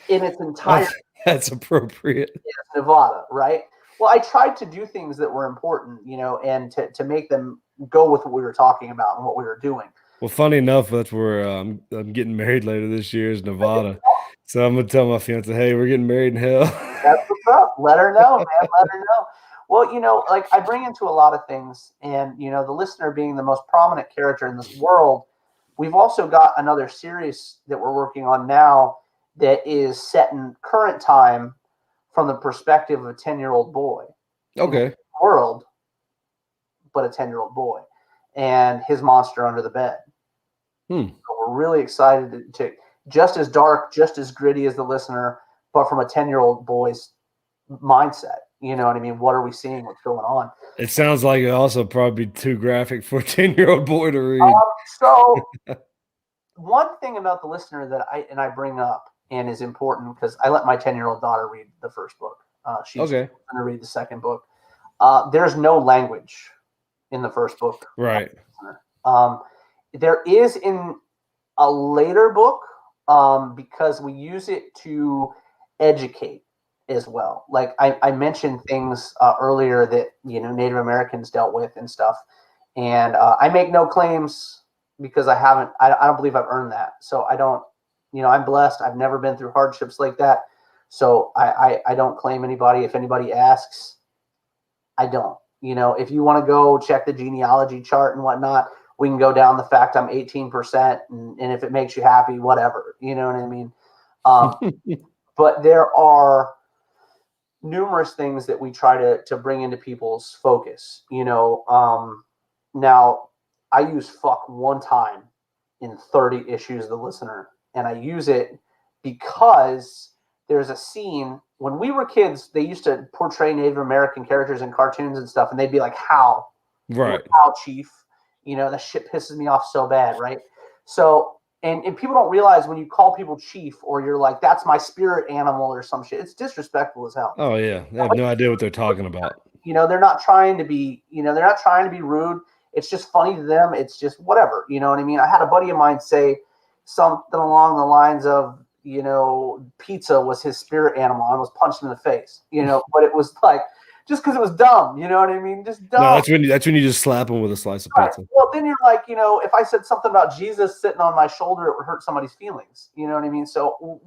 in its entire That's appropriate. Nevada, right? Well, I tried to do things that were important, and to make them go with what we were talking about and what we were doing. Well, funny enough, that's where I'm getting married later this year is Nevada. So I'm gonna tell my fiance, hey, we're getting married in hell. That's what's up. Let her know, man. Let her know. Well, like I bring into a lot of things, and the listener being the most prominent character in this world, we've also got another series that we're working on now that is set in current time from the perspective of a 10-year-old boy in the Okay. world, but a 10-year-old boy and his monster under the bed. Hmm. So we're really excited to just as dark, just as gritty as the listener, but from a 10-year-old boy's mindset. You know what I mean? What are we seeing? What's going on? It sounds like it also probably be too graphic for a 10-year-old boy to read. So one thing about the listener that I bring up and is important because I let my 10-year-old daughter read the first book. She's Okay. going to read the second book. There's no language in the first book. Right. There is in a later book because we use it to educate as well. Like I mentioned things earlier that Native Americans dealt with and stuff, and I make no claims because I haven't. I don't believe I've earned that. So I don't. I'm blessed. I've never been through hardships like that. So I don't claim anybody. If anybody asks, I don't. If you want to go check the genealogy chart and whatnot, we can go down the fact I'm 18%, and if it makes you happy, whatever. You know what I mean? But there are numerous things that we try to bring into people's focus. Now I use fuck one time in 30 issues of the listener, and I use it because there's a scene when we were kids. They used to portray Native American characters in cartoons and stuff, and they'd be like, "How, Right. how, chief?" That shit pisses me off so bad, right? So, and people don't realize when you call people chief or you're like, "That's my spirit animal" or some shit. It's disrespectful as hell. Oh yeah. They have no idea what they're talking about. They're not trying to be. They're not trying to be rude. It's just funny to them. It's just whatever. You know what I mean? I had a buddy of mine say something along the lines of, pizza was his spirit animal. I almost punched him in the face, but it was like, just because it was dumb, you know what I mean? Just dumb. No, that's when you just slap them with a slice of Right. pizza. Well, then you're like, if I said something about Jesus sitting on my shoulder, it would hurt somebody's feelings. You know what I mean? So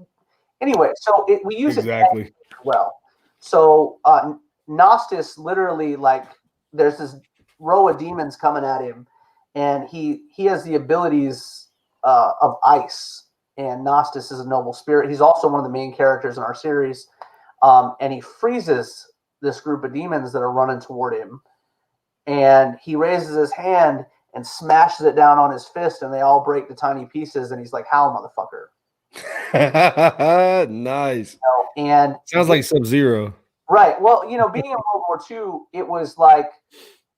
anyway, we use Exactly. it well. So Gnostis literally, like, there's this row of demons coming at him, and he has the abilities of ice. And Gnostis is a noble spirit. He's also one of the main characters in our series, and he freezes this group of demons that are running toward him. And he raises his hand and smashes it down on his fist, and they all break to tiny pieces. And he's like, "How, motherfucker!" Nice. And Sounds like Sub-Zero. right. Well, being in World War II, it was like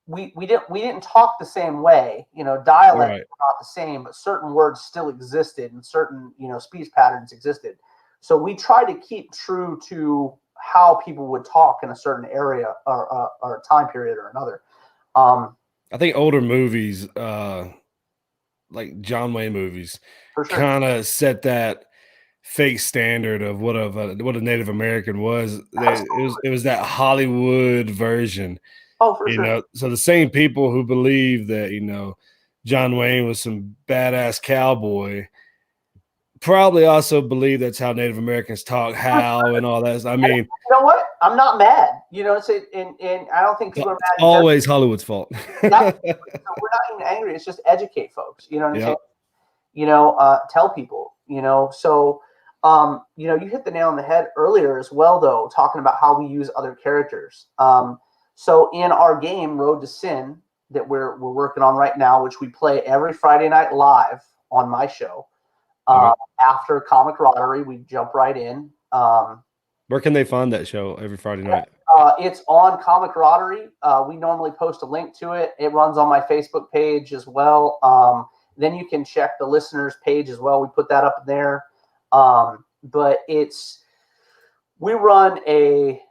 we didn't talk the same way. Dialect Right. were not the same, but certain words still existed and certain speech patterns existed. So we try to keep true to how people would talk in a certain area or a time period or another. I think older movies, like John Wayne movies, For sure. kind of set that fake standard of what a Native American was. It was that Hollywood version, Oh, for sure. So the same people who believe that John Wayne was some badass cowboy probably also believe that's how Native Americans talk, how and all that. I mean, you know what? I'm not mad. And I don't think people are mad. Always Hollywood's fault. We're not even angry. It's just educate folks. You know what I'm saying? Tell people. So you hit the nail on the head earlier as well, though, talking about how we use other characters. So in our game, Road to Sin, that we're working on right now, which we play every Friday night live on my show. After Comic Camaraderie, we jump right in. Where can they find that show every Friday night? It's on Comic Camaraderie. We normally post a link to it. It runs on my Facebook page as well. Then you can check the listeners page as well. We put that up there. But we run a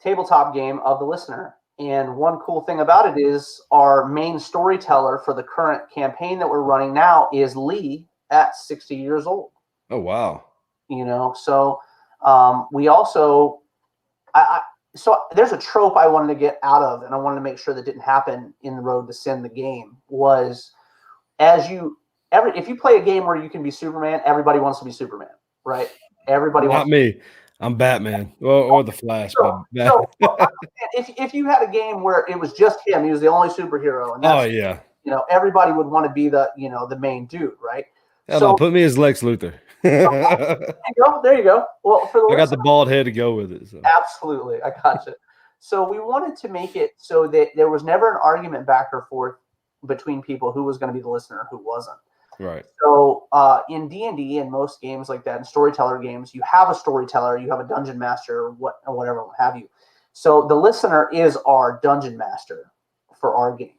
tabletop game of the listener. And one cool thing about it is our main storyteller for the current campaign that we're running now is Lee at 60 years old. Oh, wow. So we also, so there's a trope I wanted to get out of, and I wanted to make sure that didn't happen in the Road to Sin, the game, was if you play a game where you can be Superman, everybody wants to be Superman, right? Everybody Not wants. me. I'm Batman or the Flash. So if you had a game where it was just him, he was the only superhero, and that's, everybody would want to be the main dude, right? Hell no, put me as Lex Luthor. There you go. Well, I got the bald head to go with it. So. Absolutely, I got you. So we wanted to make it so that there was never an argument back or forth between people who was going to be the listener, who wasn't. Right. So in D&D and most games like that, in storyteller games, you have a storyteller, you have a dungeon master, or whatever, what have you. So the listener is our dungeon master for our game.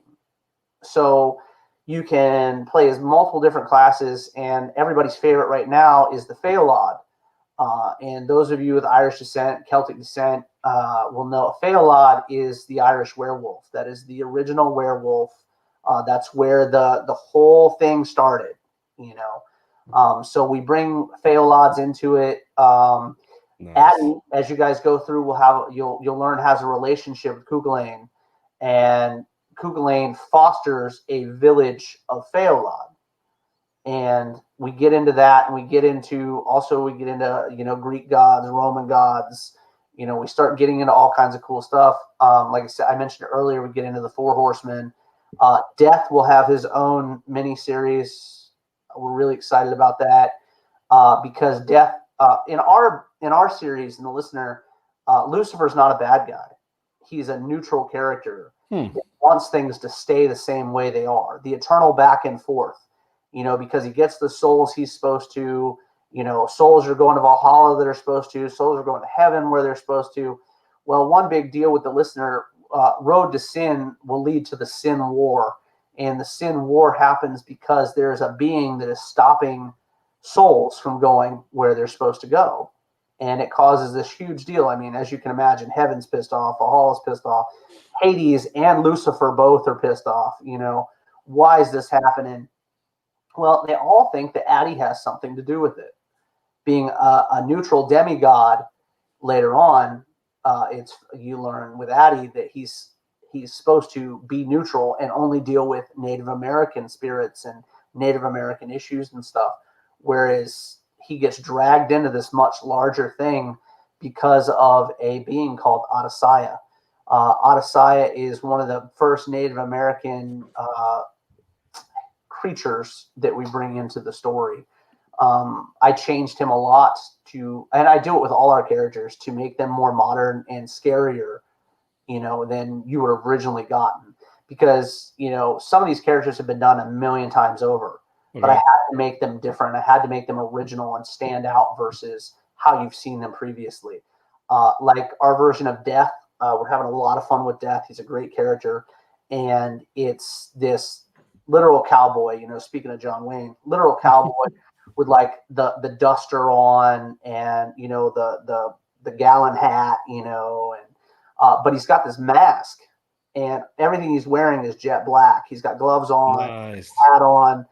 So you can play as multiple different classes, and everybody's favorite right now is the Phaelod. And those of you with Irish descent, Celtic descent, will know a Phaelod is the Irish werewolf. That is the original werewolf. That's where the whole thing started, So we bring Phaelods into it. Nice. Addie, as you guys go through, you'll learn has a relationship with Cuchulainn, and Cuchulainn fosters a village of Phaelod. And we get into that, and we get into Greek gods, Roman gods. We start getting into all kinds of cool stuff. Like I said, I mentioned earlier, we get into the Four Horsemen. Death will have his own mini series. We're really excited about that because Death in our series, in the listener, Lucifer's not a bad guy. He's a neutral character. That wants things to stay the same way they are. The eternal back and forth. Because he gets the souls he's supposed to. Souls are going to Valhalla that are supposed to. Souls are going to heaven where they're supposed to. Well, one big deal with the listener. Road to Sin will lead to the Sin War, and the Sin War happens because there's a being that is stopping souls from going where they're supposed to go, and it causes this huge deal. I mean, as you can imagine, heaven's pissed off, Valhalla's pissed off, Hades and Lucifer both are pissed off. Why is this happening? Well, they all think that Addie has something to do with it. Being a neutral demigod later on, you learn with Addie that he's supposed to be neutral and only deal with Native American spirits and Native American issues and stuff, whereas he gets dragged into this much larger thing because of a being called Adesaya. Adesaya is one of the first Native American creatures that we bring into the story. I changed him a lot and I do it with all our characters to make them more modern and scarier, than you would have originally gotten. Because, some of these characters have been done a million times over, but I had to make them different. I had to make them original and stand out versus how you've seen them previously. Like our version of Death, We're having a lot of fun with Death. He's a great character, and it's this literal cowboy. Speaking of John Wayne, literal cowboy with like the duster on, and the gallon hat, but he's got this mask, and everything he's wearing is jet black. He's got gloves on, Nice. hat on,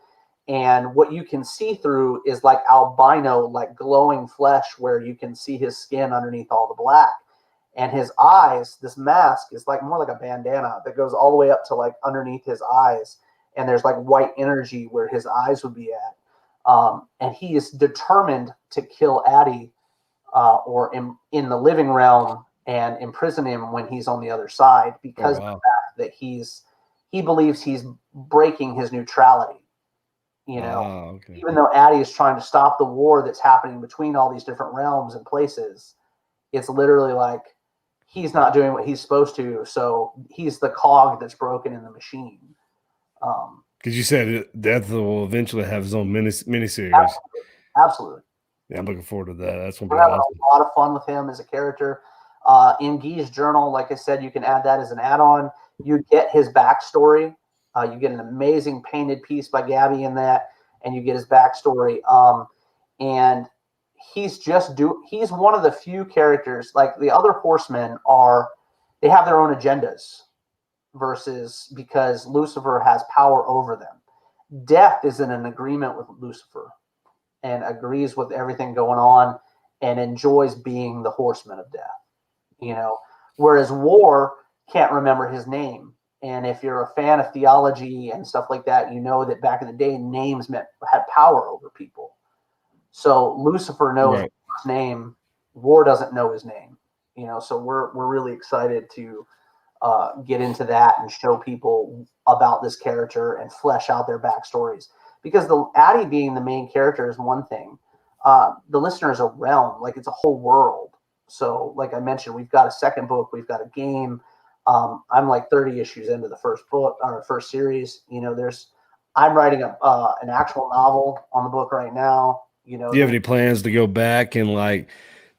and what you can see through is like albino, like glowing flesh, where you can see his skin underneath all the black. And his eyes, this mask is like more like a bandana that goes all the way up to like underneath his eyes. And there's like white energy where his eyes would be at. And he is determined to kill Addie or in the living realm and imprison him when he's on the other side, because of the fact that he believes he's breaking his neutrality. Even though Addie is trying to stop the war that's happening between all these different realms and places, it's literally like he's not doing what he's supposed to. So he's the cog that's broken in the machine. Because you said Death will eventually have his own miniseries. Absolutely. Yeah, I'm looking forward to that. That's going to We're be having awesome. a lot of fun with him as a character. In Guy's journal, like I said, you can add that as an add-on. You get his backstory. You get an amazing painted piece by Gabby in that, and you get his backstory. And he's one of the few characters, like the other horsemen they have their own agendas because Lucifer has power over them. Death is in an agreement with Lucifer and agrees with everything going on and enjoys being the horseman of death, whereas War can't remember his name. And if you're a fan of theology and stuff like that, you know that back in the day, names had power over people. So Lucifer knows his name. War doesn't know his name. So we're really excited to get into that and show people about this character and flesh out their backstories. Because the Addie being the main character is one thing. The listener is a realm, like it's a whole world. So, like I mentioned, we've got a second book, we've got a game. I'm like 30 issues into the first book or first series. I'm writing an actual novel on the book right now. Do you have any plans to go back and like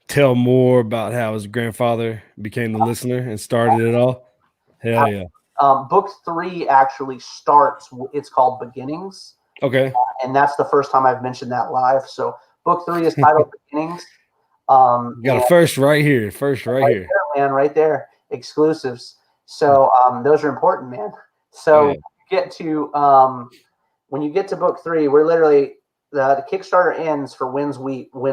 tell more about how his grandfather became the listener and started it all? Hell yeah. Book 3 actually starts. It's called Beginnings. Okay. And that's the first time I've mentioned that live. So book 3 is titled Beginnings. Got a first right here. There, man, right there. Exclusives. So those are important, man. So when you get to book 3, we're literally the Kickstarter ends for When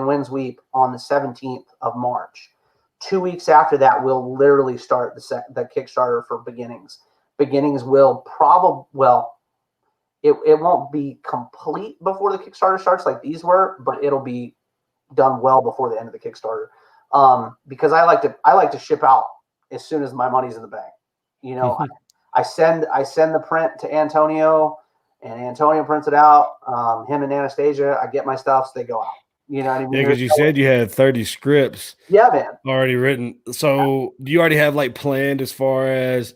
Winds Weep on the 17th of March. 2 weeks after that, we'll literally start the Kickstarter for Beginnings. Beginnings will it won't be complete before the Kickstarter starts like these were, but it'll be done well before the end of the Kickstarter. Because I like to ship out as soon as my money's in the bank. I send the print to Antonio, and Antonio prints it out. Him and Anastasia, I get my stuff, so they go out. You know what I mean? Yeah, because you said you had 30 scripts. Yeah, man. Already written. So do you already have like planned as far as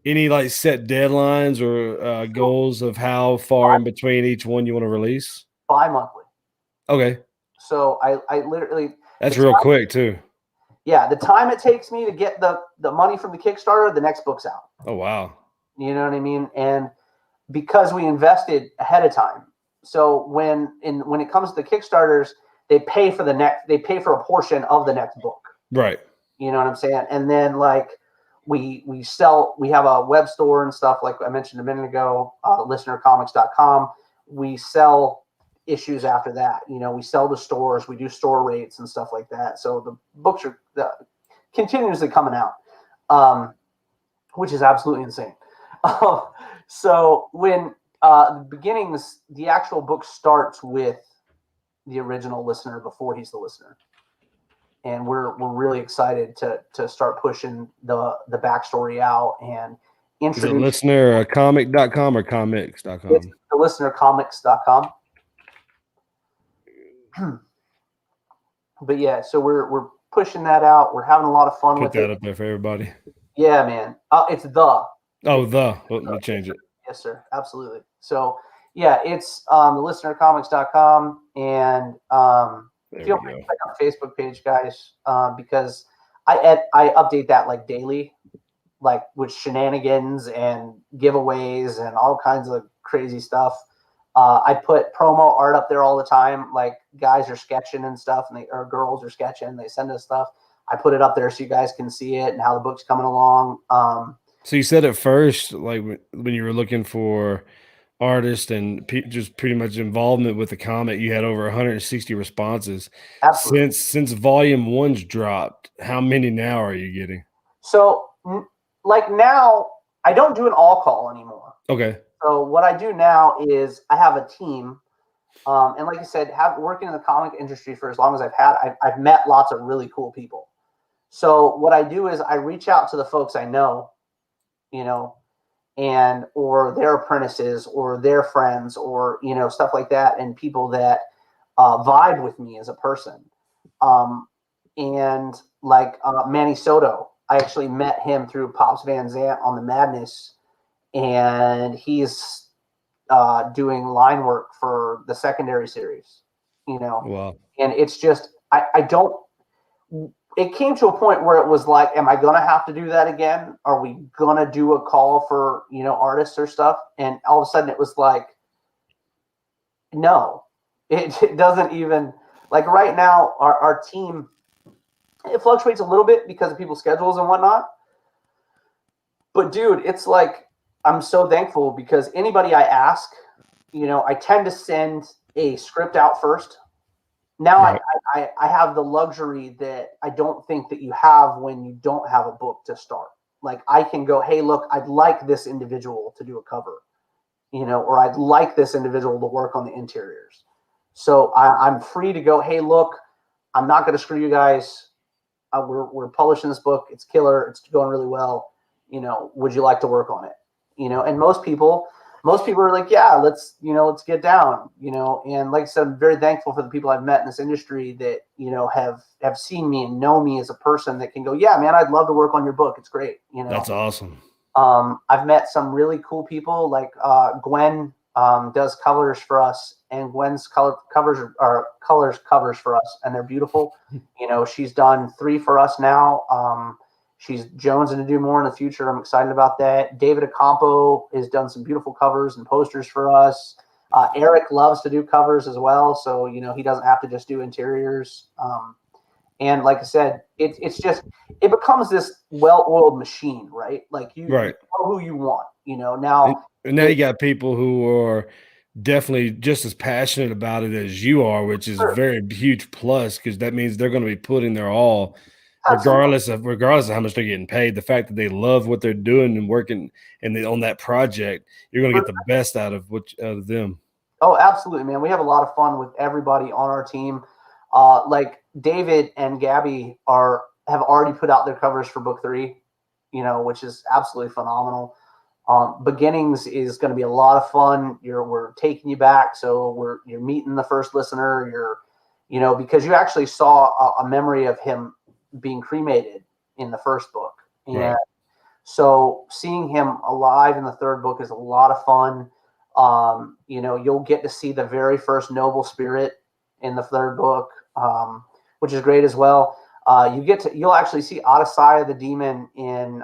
any like set deadlines or goals of how far in between each one you want to release? Bi-monthly. Okay. So I literally. That's real quick too. Yeah, the time it takes me to get the money from the Kickstarter, the next book's out. Oh wow. You know what I mean? And because we invested ahead of time, so when it comes to the Kickstarters, they pay for a portion of the next book. Right. You know what I'm saying? And then like we have a web store and stuff, like I mentioned a minute ago, listenercomics.com. We sell issues after that. We sell to stores, we do store rates and stuff like that. So the books are continuously coming out, which is absolutely insane. So when the Beginnings, the actual book starts with the original listener before he's the listener. And we're really excited to start pushing the backstory out and introduce. Is it listenercomic.com or comics.com? It's the listenercomics.com. But yeah, so we're pushing that out. We're having a lot of fun with it. Put that up there for everybody. Yeah, man. It's the. Let me change it. Yes, sir. Absolutely. So yeah, it's the listenercomics.com, and feel free to check out the Facebook page, guys, because I update that like daily, like with shenanigans and giveaways and all kinds of crazy stuff. I put promo art up there all the time. Like guys are sketching and stuff, or girls are sketching. They send us stuff. I put it up there so you guys can see it and how the book's coming along. So you said at first, like when you were looking for artists and just pretty much involvement with the comic, you had over 160 responses. Absolutely. Since volume one's dropped, how many now are you getting? So like now, I don't do an all call anymore. Okay. So what I do now is I have a team. And like I said, working in the comic industry for as long as I've met lots of really cool people. So what I do is I reach out to the folks I know, and or their apprentices or their friends or stuff like that, and people that vibe with me as a person. And like Manny Soto, I actually met him through Pops Van Zant on the Madness, and he's doing line work for the secondary series, Wow. and it's just I don't. It came to a point where it was like, am I gonna have to do that again? Are we gonna do a call for artists or stuff? And all of a sudden, it was like, no, it doesn't even like right now. Our team, it fluctuates a little bit because of people's schedules and whatnot. But dude, it's like I'm so thankful because anybody I ask, I tend to send a script out first. Now Right. I have the luxury that I don't think that you have when you don't have a book to start. Like I can go, hey, look, I'd like this individual to do a cover, or I'd like this individual to work on the interiors. So I'm free to go, hey, look, I'm not going to screw you guys. We're publishing this book. It's killer. It's going really well. Would you like to work on it? And most people are like, yeah, let's get down, and like I said, I'm very thankful for the people I've met in this industry that, have seen me and know me as a person that can go, yeah, man, I'd love to work on your book. It's great. That's awesome. I've met some really cool people like Gwen does colors for us, and Gwen's covers are covers for us, and they're beautiful. She's done 3 for us now. She's jonesing to do more in the future. I'm excited about that. David Acampo has done some beautiful covers and posters for us. Eric loves to do covers as well, so he doesn't have to just do interiors. And like I said, it becomes this well-oiled machine, right? Like you Right. know who you want. Now And now you got people who are definitely just as passionate about it as you are, which is a sure, very huge plus because that means they're going to be putting their all, absolutely. regardless of how much they're getting paid. The fact that they love what they're doing and working on that project, you're going to get the best out of them. Oh, absolutely, man. We have a lot of fun with everybody on our team. Like David and Gabby have already put out their covers for book 3, which is absolutely phenomenal. Beginnings is going to be a lot of fun. We're taking you back, so you're meeting the first listener. Because you actually saw a memory of him being cremated in the first book, and Right. so seeing him alive in the third book is a lot of fun. You'll get to see the very first noble spirit in the third book, which is great as well. You'll actually see Odysseus the demon in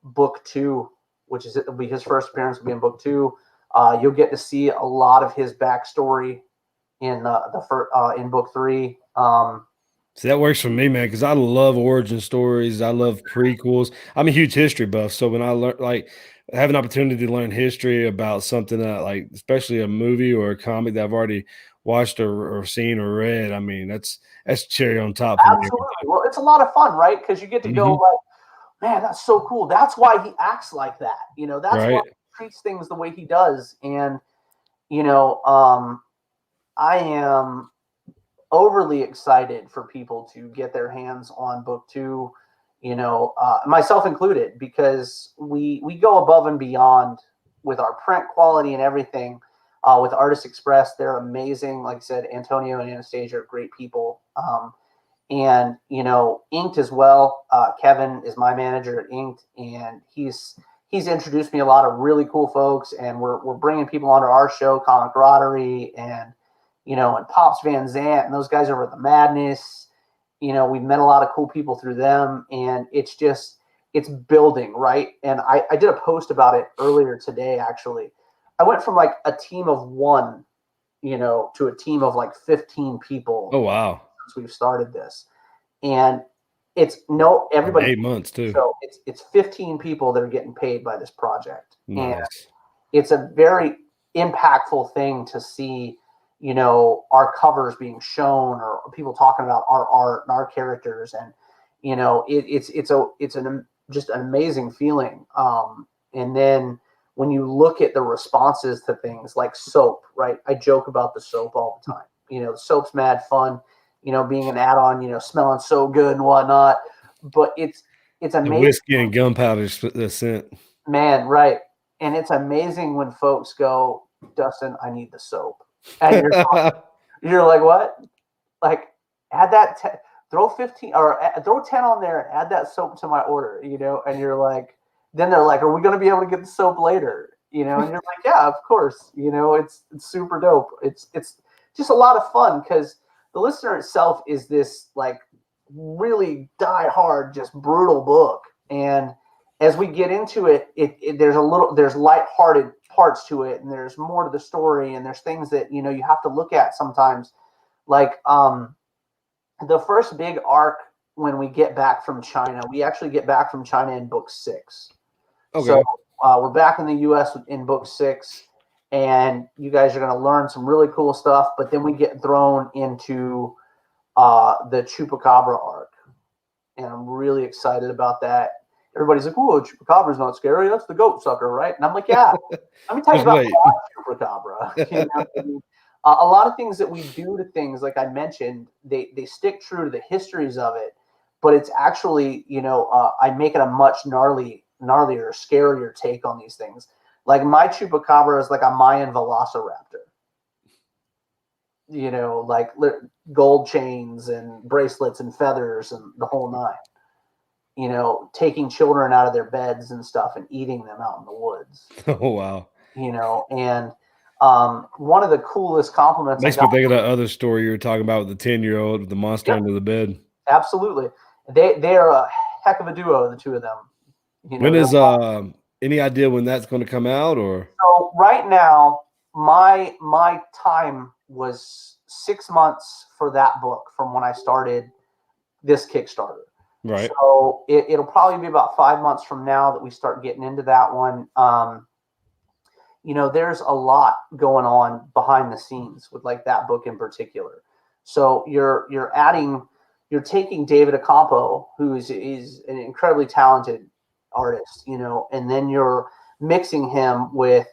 book 2, which it'll be his first appearance. Will be in book 2. You'll get to see a lot of his backstory in in book 3. See, that works for me, man, because I love origin stories. I love prequels. I'm a huge history buff. So when I have an opportunity to learn history about something that, like, especially a movie or a comic that I've already watched or seen or read, I mean, that's cherry on top for me. Absolutely. Well, it's a lot of fun, right? Because you get to go Mhm. like, man, that's so cool. That's why he acts like that. That's why Right. he treats things the way he does. And I am overly excited for people to get their hands on book 2, myself included, because we go above and beyond with our print quality and everything. With Artist Express, they're amazing. Like I said, Antonio and Anastasia are great people. And Inked as well. Kevin is my manager at Inked, and he's introduced me a lot of really cool folks, and we're bringing people onto our show, Comic Camaraderie, and Pops Van Zant, and those guys over at the Madness. we've met a lot of cool people through them, and it's building, right? And I did a post about it earlier today, actually. I went from like a team of one, to a team of like 15 people. Oh, wow. Since we've started this. And it's everybody. In 8 months too. So it's 15 people that are getting paid by this project. Nice. And it's a very impactful thing to see, our covers being shown or people talking about our art and our characters. And, just an amazing feeling. And then when you look at the responses to things like soap, right? I joke about the soap all the time. The soap's mad fun, being an add-on, smelling so good and whatnot. But it's amazing. The whiskey and gunpowder scent. Man, right. And it's amazing when folks go, Dustin, I need the soap. And you're like, what? Like, add that, throw 15 or throw 10 on there and add that soap to my order, and you're like, then they're like, are we going to be able to get the soap later? And you're like, yeah, of course. It's super dope. It's just a lot of fun because the listener itself is this like really die-hard, just brutal book. And as we get into it, there's lighthearted parts to it, and there's more to the story, and there's things that you have to look at sometimes. Like the first big arc when we get back from China, we actually get back from China in book 6. Okay. So we're back in the U.S. in book 6, and you guys are going to learn some really cool stuff. But then we get thrown into the Chupacabra arc, and I'm really excited about that. Everybody's like, "Oh, Chupacabra's not scary. That's the goat sucker, right?" And I'm like, "Yeah." Let me tell you about Chupacabra. A lot of things that we do to things, like I mentioned, they stick true to the histories of it, but it's actually, I make it a much gnarlier, scarier take on these things. Like my Chupacabra is like a Mayan velociraptor. Like gold chains and bracelets and feathers and the whole nine. Taking children out of their beds and stuff and eating them out in the woods. Oh, wow. And one of the coolest compliments makes me think of that other story you were talking about with the 10-year-old with the monster under the bed. Absolutely. They are a heck of a duo, the two of them. When is any idea when that's going to come out? Or so right now my time was 6 months for that book from when I started this Kickstarter. Right. So it'll probably be about 5 months from now that we start getting into that one. There's a lot going on behind the scenes with like that book in particular. So you're taking David Acampo, who is an incredibly talented artist, and then you're mixing him with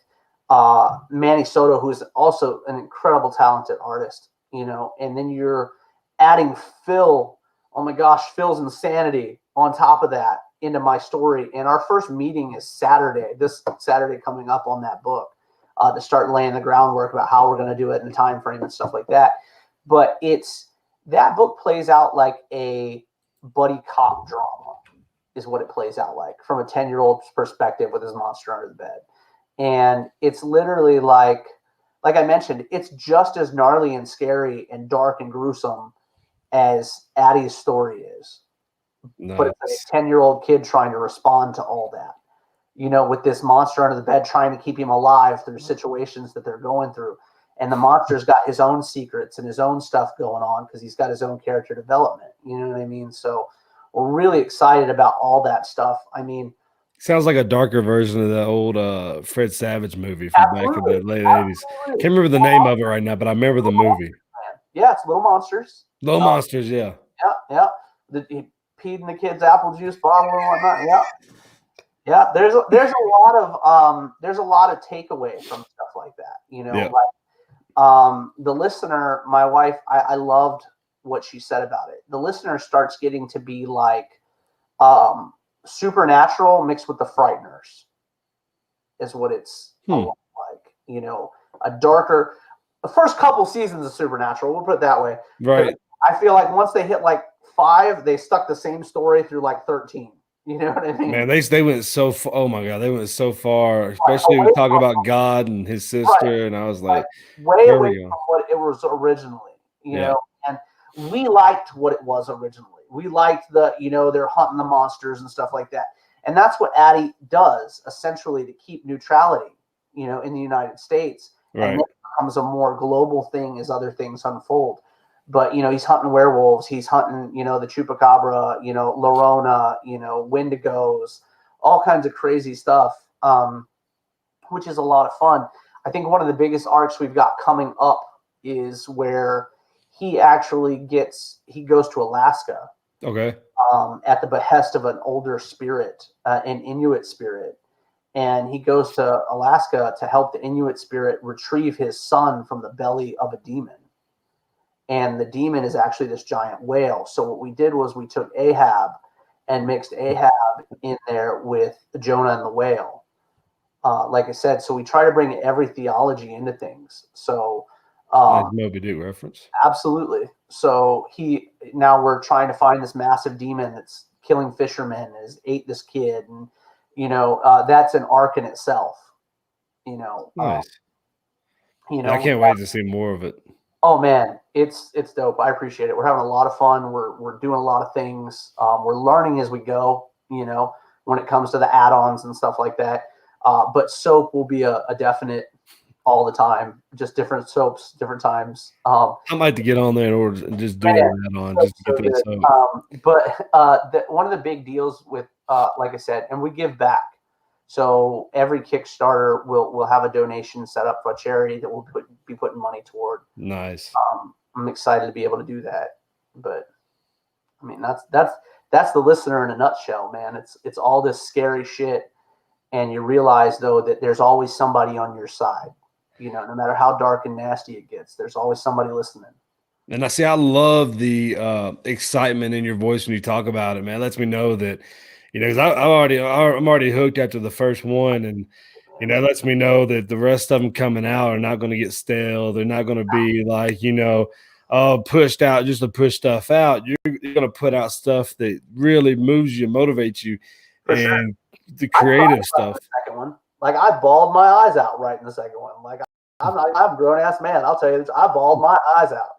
Manny Soto, who's also an incredible talented artist, and then you're adding Phil. Oh my gosh, Phil's insanity on top of that into my story. And our first meeting is this Saturday coming up on that book to start laying the groundwork about how we're going to do it and the time frame and stuff like that. But that book plays out like a buddy cop drama is what it plays out like from a 10-year-old's perspective with his monster under the bed. And it's literally like I mentioned, it's just as gnarly and scary and dark and gruesome as Addie's story is. Nice. But it's a 10-year-old kid trying to respond to all that, with this monster under the bed trying to keep him alive through situations that they're going through. And the monster's got his own secrets and his own stuff going on because he's got his own character development. You know what I mean? So we're really excited about all that stuff. I mean, sounds like a darker version of the old Fred Savage movie from back in the late 80s. Can't remember the name of it right now, but I remember the movie. Yeah, it's Little Monsters. Little Monsters, yeah. Yeah. He peed in the kid's apple juice bottle and whatnot. Yeah. There's a lot of takeaway from stuff like that. Like the listener, my wife, I loved what she said about it. The listener starts getting to be like supernatural mixed with the Frighteners is what it's like. A darker. The first couple seasons of Supernatural, we'll put it that way. Right. I feel like once they hit like 5, they stuck the same story through like 13. You know what I mean? Man, they went so far. Oh my God, they went so far, especially talking about God and his sister. Right. And I was like, way away from what it was originally, you know. And we liked what it was originally. We liked the, they're hunting the monsters and stuff like that. And that's what Addy does essentially to keep neutrality, in the United States. Right. And then it becomes a more global thing as other things unfold. But, he's hunting werewolves. He's hunting, the chupacabra, Llorona, wendigos, all kinds of crazy stuff, which is a lot of fun. I think one of the biggest arcs we've got coming up is where he actually goes to Alaska. Okay. At the behest of an older spirit, an Inuit spirit. And he goes to Alaska to help the Inuit spirit retrieve his son from the belly of a demon. And the demon is actually this giant whale. So what we did was we took Ahab and mixed Ahab in there with Jonah and the whale. Like I said, so we try to bring every theology into things. So nice Moby Dick reference. Absolutely. So now we're trying to find this massive demon that's killing fishermen and has ate this kid. And, that's an arc in itself, Nice. I can't wait to see more of it. Oh man, it's dope. I appreciate it. We're having a lot of fun. We're doing a lot of things. We're learning as we go, when it comes to the add-ons and stuff like that. But soap will be a definite all the time, just different soaps, different times. I might have to get on there and just do that on, just to get that soap. But one of the big deals with, like I said, and we give back. So every Kickstarter will have a donation set up for a charity that we'll be putting money toward. Nice. I'm excited to be able to do that. But I mean, that's the listener in a nutshell, man. It's all this scary shit, and you realize though that there's always somebody on your side. No matter how dark and nasty it gets, there's always somebody listening. And I love the excitement in your voice when you talk about it, man. It lets me know that, because I'm already hooked after the first one, and it lets me know that the rest of them coming out are not going to get stale. They're not going to be like, pushed out just to push stuff out. You're going to put out stuff that really moves you, motivates you, and the creative stuff. The second one, like I bawled my eyes out writing the second one. Like I'm a grown ass man. I'll tell you this. I bawled my eyes out.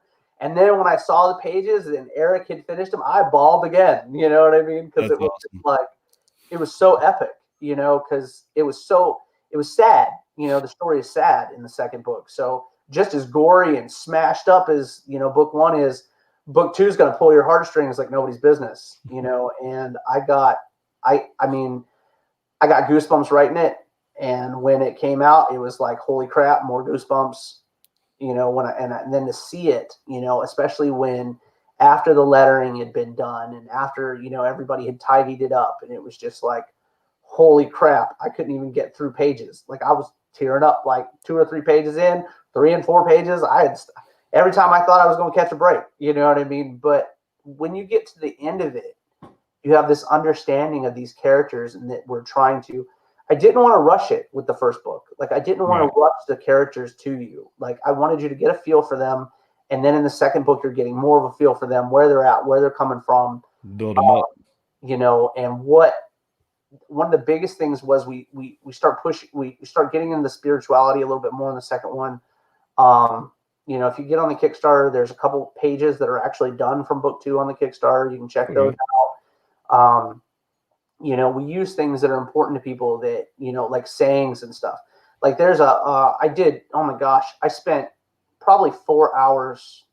And then when I saw the pages and Eric had finished them, I bawled again. You know what I mean? Because it was awesome. It was so epic, because it was sad. The story is sad in the second book. So just as gory and smashed up as, book one is, book two is going to pull your heartstrings like nobody's business, and I got goosebumps writing it. And when it came out, it was like, holy crap, more goosebumps. And then to see it, especially when after the lettering had been done and after, everybody had tidied it up, and it was just like, holy crap, I couldn't even get through pages. Like I was tearing up like 2 or 3 pages in, 3 and 4 pages. Every time I thought I was going to catch a break, you know what I mean? But when you get to the end of it, you have this understanding of these characters, and that I didn't want to rush it with the first book. Like I didn't want to rush the characters to you. Like I wanted you to get a feel for them. And then in the second book, you're getting more of a feel for them, where they're at, where they're coming from. Build them up. And one of the biggest things was we start getting into the spirituality a little bit more in the second one. If you get on the Kickstarter, there's a couple pages that are actually done from book 2 on the Kickstarter. You can check those out. We use things that are important to people that, like sayings and stuff. Like there's I spent probably 4 hours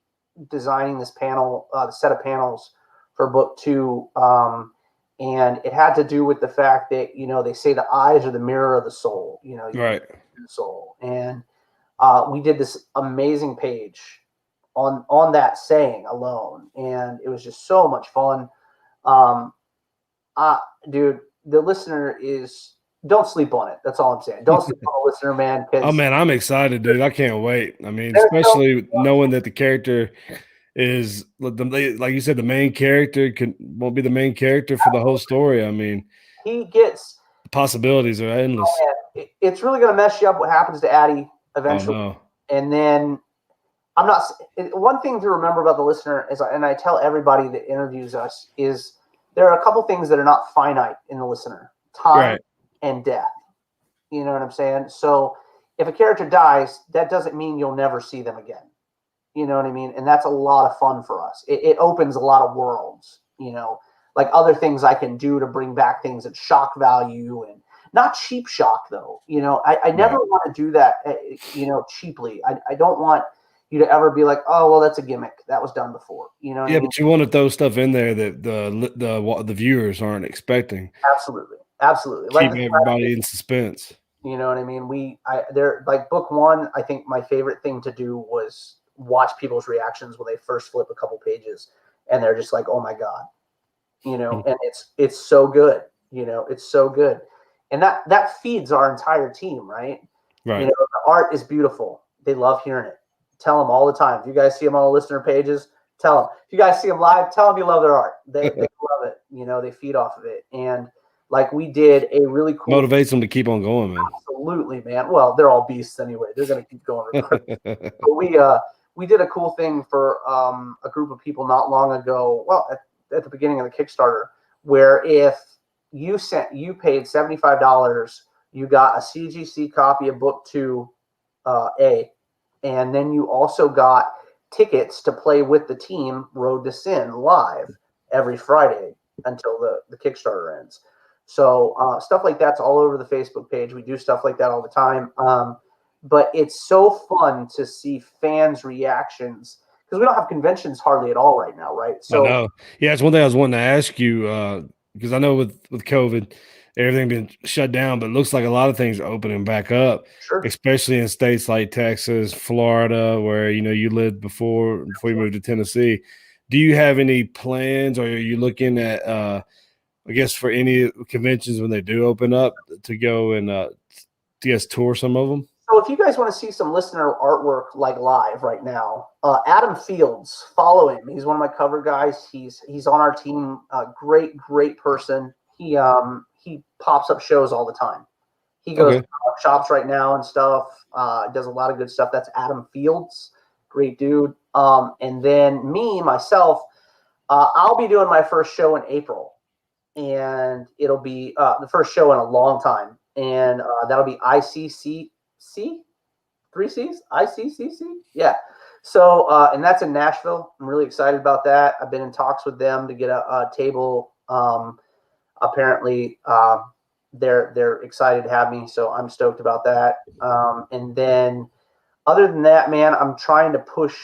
designing this panel, the set of panels for book 2. And it had to do with the fact that, they say the eyes are the mirror of the soul, right. The soul. And we did this amazing page on that saying alone. And it was just so much fun. Dude, the listener don't sleep on it. That's all I'm saying. Don't sleep on the listener, man. Oh man, I'm excited, dude. I can't wait. I mean, especially knowing that the character is, like you said, the main character won't be the main character for the whole story. I mean, the possibilities are endless. Oh, it's really going to mess you up what happens to Addy eventually. Oh, no. And then one thing to remember about the listener is, and I tell everybody that interviews us, is there are a couple things that are not finite in the listener: time and death. You know what I'm saying? So if a character dies, that doesn't mean you'll never see them again. You know what I mean? And that's a lot of fun for us. It opens a lot of worlds, like other things I can do to bring back things at shock value and not cheap shock though. I never want to do that, cheaply. I don't want you to ever be like, oh, well, that's a gimmick that was done before. You know what I mean? But you want to throw stuff in there that the viewers aren't expecting. Absolutely. Keep everybody in suspense. You know what I mean? They're like book one. I think my favorite thing to do was watch people's reactions when they first flip a couple pages, and they're just like, "Oh my god," And it's so good. It's so good, and that feeds our entire team, right? Right. The art is beautiful. They love hearing it. Tell them all the time. If you guys see them on the listener pages, tell them. If you guys see them live, tell them you love their art. They love it. They feed off of it, and like we did a really cool motivates them to keep on going, man. Absolutely, man. Well, they're all beasts anyway. They're going to keep going. But we did a cool thing for a group of people not long ago. Well, at the beginning of the Kickstarter, where if you paid $75, you got a CGC copy of book 2A, and then you also got tickets to play with the team Road to Sin live every Friday until the Kickstarter ends. So stuff like that's all over the Facebook page. We do stuff like that all the time. But it's so fun to see fans' reactions because we don't have conventions hardly at all right now, right? So I know. Yeah, it's one thing I was wanting to ask you because I know with COVID, everything been shut down, but it looks like a lot of things are opening back up, sure. Especially in states like Texas, Florida, where you lived before you moved to Tennessee. Do you have any plans, or are you looking at I guess for any conventions when they do open up to go and tour some of them? So if you guys want to see some listener artwork like live right now, Adam Fields, follow him. He's one of my cover guys. He's on our team. Great person. He pops up shows all the time. He goes to shops right now and stuff. Does a lot of good stuff. That's Adam Fields. Great dude. And then myself, I'll be doing my first show in April. And it'll be the first show in a long time. And that'll be ICCC, 3 C's, ICCC. Yeah. So, and that's in Nashville. I'm really excited about that. I've been in talks with them to get a table. Apparently, they're excited to have me. So I'm stoked about that. And then other than that, man, I'm trying to push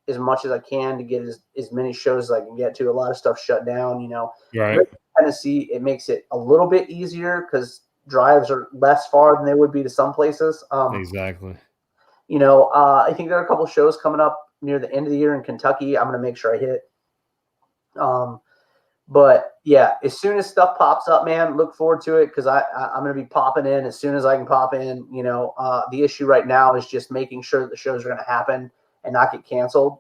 as much as I can to get as many shows as I can get to. A lot of stuff shut down, Right. Tennessee, it makes it a little bit easier because drives are less far than they would be to some places. Exactly. I think there are a couple shows coming up near the end of the year in Kentucky. I'm going to make sure I hit. But yeah, as soon as stuff pops up, man, look forward to it because I'm going to be popping in as soon as I can pop in. The issue right now is just making sure that the shows are going to happen and not get canceled.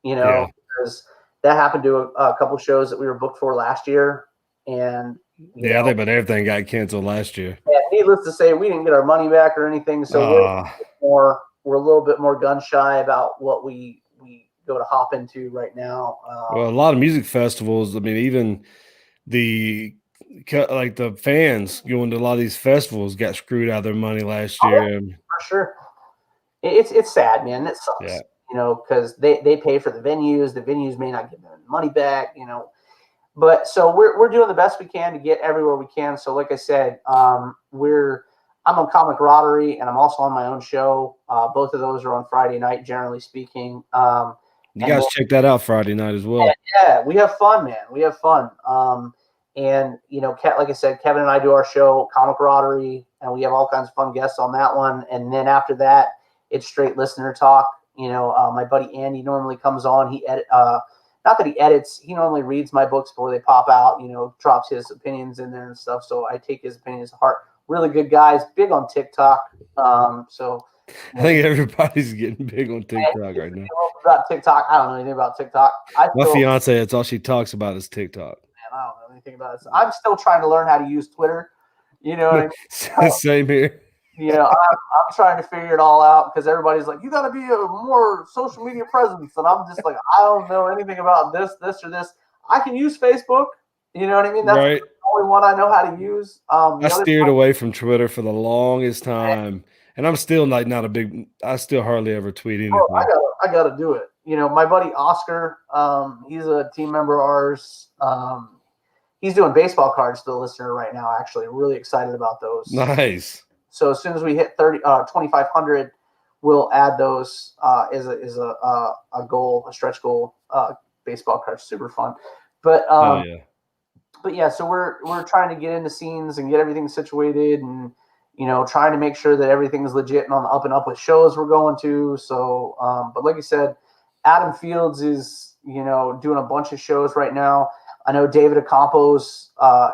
Because that happened to a couple shows that we were booked for last year. And I think about everything got canceled last year. And needless to say, we didn't get our money back or anything. So we're a little bit more gun shy about what we go to hop into right now. Well, a lot of music festivals. I mean, even the fans going to a lot of these festivals got screwed out of their money last year. For sure, it's sad, man. It sucks. Yeah. Because they pay for the venues. The venues may not get their money back. But so we're doing the best we can to get everywhere we can. So like I said, I'm on Comic Camaraderie and I'm also on my own show. Both of those are on Friday night, generally speaking. You guys check that out Friday night as well. Yeah, we have fun, man. We have fun. And like I said, Kevin and I do our show, Comic Camaraderie, and we have all kinds of fun guests on that one. And then after that, it's straight listener talk. My buddy Andy normally comes on. He not that he edits, he normally reads my books before they pop out, drops his opinions in there and stuff. So I take his opinions to heart. Really good guys, big on TikTok. I think everybody's getting big on TikTok right now. About TikTok, I don't know anything about TikTok. My fiance, that's all she talks about is TikTok. Man, I don't know anything about it. I'm still trying to learn how to use Twitter. You know what I mean? Same here. I'm trying to figure it all out because everybody's like, you got to be a more social media presence. And I'm just like, I don't know anything about this, or this. I can use Facebook. You know what I mean? That's right. The only one I know how to use. I steered away from Twitter for the longest time. And I'm still I still hardly ever tweet anything. I got to do it. my buddy Oscar, he's a team member of ours. He's doing baseball cards to the listener right now. Actually, really excited about those. Nice. So as soon as we hit 2,500, we'll add those as a goal, a stretch goal. Baseball cards, super fun. But yeah, so we're trying to get into scenes and get everything situated, and trying to make sure that everything's legit and on the up and up with shows we're going to. So, but like I said, Adam Fields is doing a bunch of shows right now. I know David Ocampos,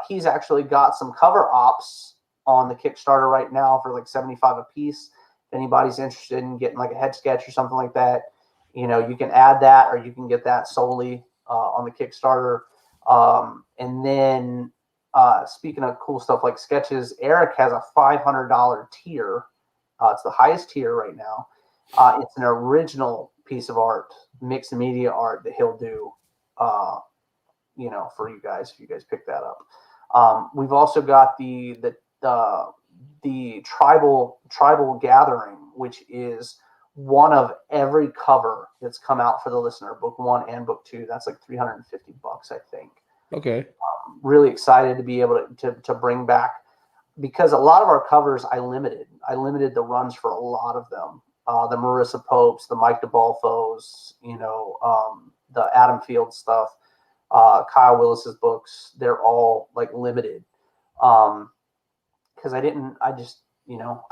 he's actually got some cover ops on the Kickstarter right now for like 75 a piece. If anybody's interested in getting like a head sketch or something like that, you can add that, or you can get that solely on the Kickstarter. And then speaking of cool stuff like sketches, Eric has a $500 tier. It's the highest tier right now. It's an original piece of art, mixed media art that he'll do, for you guys, if you guys pick that up. We've also got the tribal gathering, which is one of every cover that's come out for the listener, book 1 and book 2. That's like $350, I think. Okay. Really excited to be able to bring back, because a lot of our covers I limited the runs for a lot of them. The Marissa Popes, the Mike DeBalfos, the Adam Field stuff, Kyle Willis's books, they're all like limited. Because I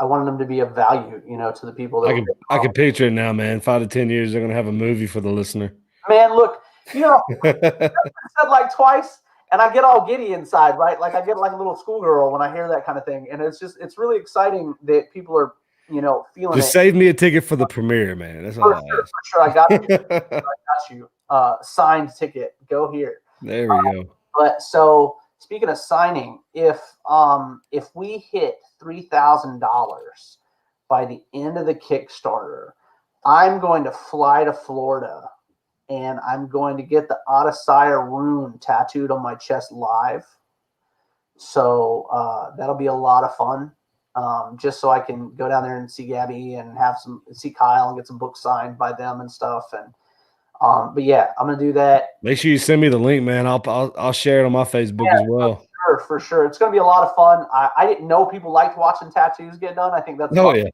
wanted them to be of value, to the people that I can picture it now, man. 5 to 10 years, they're gonna have a movie for the listener. Man, look, said like twice, and I get all giddy inside, right? Like I get like a little schoolgirl when I hear that kind of thing, and it's really exciting that people are feeling Just it. save me a ticket for the premiere, man. That's all I ask. For sure, I got you. Signed ticket. Go here. There we go. But so speaking of signing, if we hit $3,000 by the end of the Kickstarter, I'm going to fly to Florida, and I'm going to get the Odysseia rune tattooed on my chest live. So that'll be a lot of fun. Just so I can go down there and see Gabby and see Kyle and get some books signed by them and stuff. And but yeah, I'm gonna do that. Make sure you send me the link, man. I'll share it on my Facebook as well. For sure. It's gonna be a lot of fun. I didn't know people liked watching tattoos get done. I think that's fun. Yeah.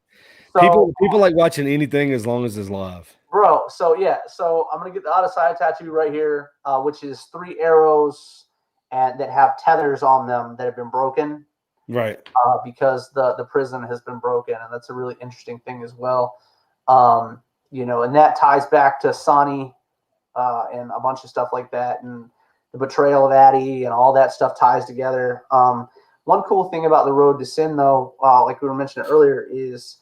So, people like watching anything as long as it's live. Bro, so yeah, so I'm gonna get the Odysseia tattoo right here, which is 3 arrows and that have tethers on them that have been broken. Right. Because the prison has been broken, and that's a really interesting thing as well. And that ties back to Sonny and a bunch of stuff like that, and the betrayal of Addie and all that stuff ties together. One cool thing about the Road to Sin, though, like we were mentioning earlier, is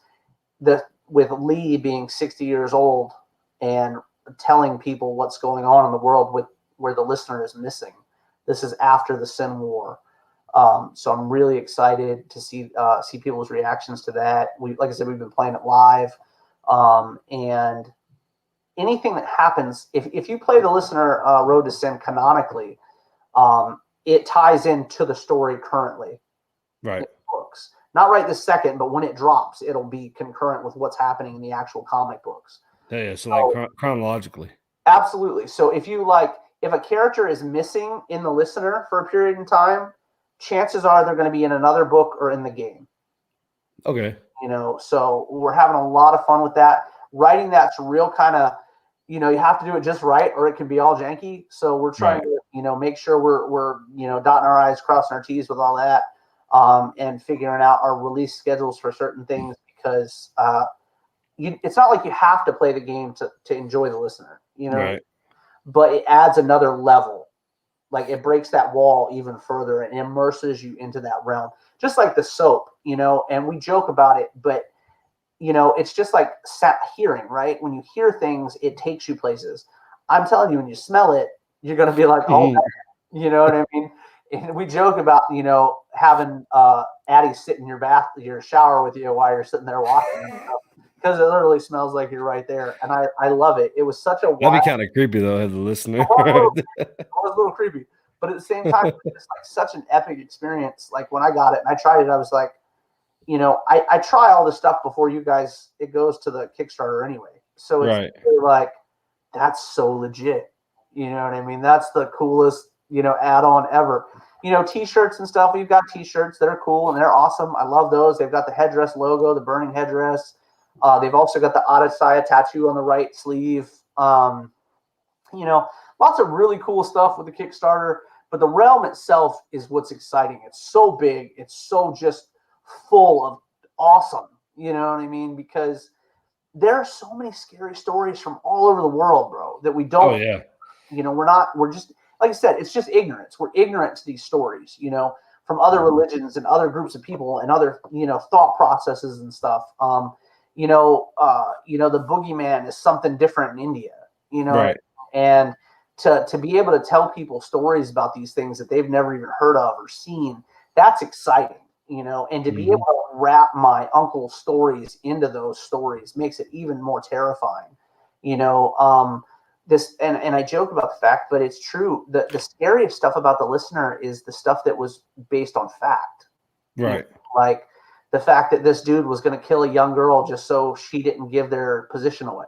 that with Lee being 60 years old and telling people what's going on in the world where the listener is missing. This is after the Sin War. So I'm really excited to see people's reactions to that. Like I said, we've been playing it live, and anything that happens, if you play the listener Road to Sin canonically, it ties into the story currently. Right. In the books. Not right this second, but when it drops, it'll be concurrent with what's happening in the actual comic books. Yeah. So like chronologically. Absolutely. So if a character is missing in the listener for a period in time, chances are they're going to be in another book or in the game. Okay. So we're having a lot of fun with that. Writing that's real kind of, you have to do it just right, or it can be all janky. So we're trying to, make sure we're dotting our I's, crossing our T's with all that, and figuring out our release schedules for certain things, because it's not like you have to play the game to enjoy the listener, Right. But it adds another level. Like it breaks that wall even further and immerses you into that realm, just like the soap, and we joke about it, but it's just like hearing, right? When you hear things, it takes you places. I'm telling you, when you smell it, you're going to be like, oh, you know what I mean? And we joke about, having Addie sit in your shower with you while you're sitting there watching, because it literally smells like you're right there. And I love it. It was such a That'd be kind of creepy though, as a listener. It was a little creepy, but at the same time, it's like such an epic experience. Like when I got it and I tried it, I was like, I try all this stuff before it goes to the Kickstarter anyway. So it's really like, that's so legit. You know what I mean? That's the coolest, add-on ever. T-shirts and stuff. We've got T-shirts that are cool and they're awesome. I love those. They've got the headdress logo, the burning headdress. They've also got the Adesanya tattoo on the right sleeve. Lots of really cool stuff with the Kickstarter. But the realm itself is what's exciting. It's so big. It's so just full of awesome. You know what I mean? Because there are so many scary stories from all over the world, bro, that we don't. Oh yeah. We're just, like I said, it's just ignorance. We're ignorant to these stories, from other religions and other groups of people and other, thought processes and stuff. The boogeyman is something different in India, Right. and to be able to tell people stories about these things that they've never even heard of or seen, that's exciting, and to be able to wrap my uncle's stories into those stories makes it even more terrifying, this, and I joke about the fact, but it's true. The scariest stuff about the listener is the stuff that was based on fact. Right. Like the fact that this dude was going to kill a young girl just so she didn't give their position away.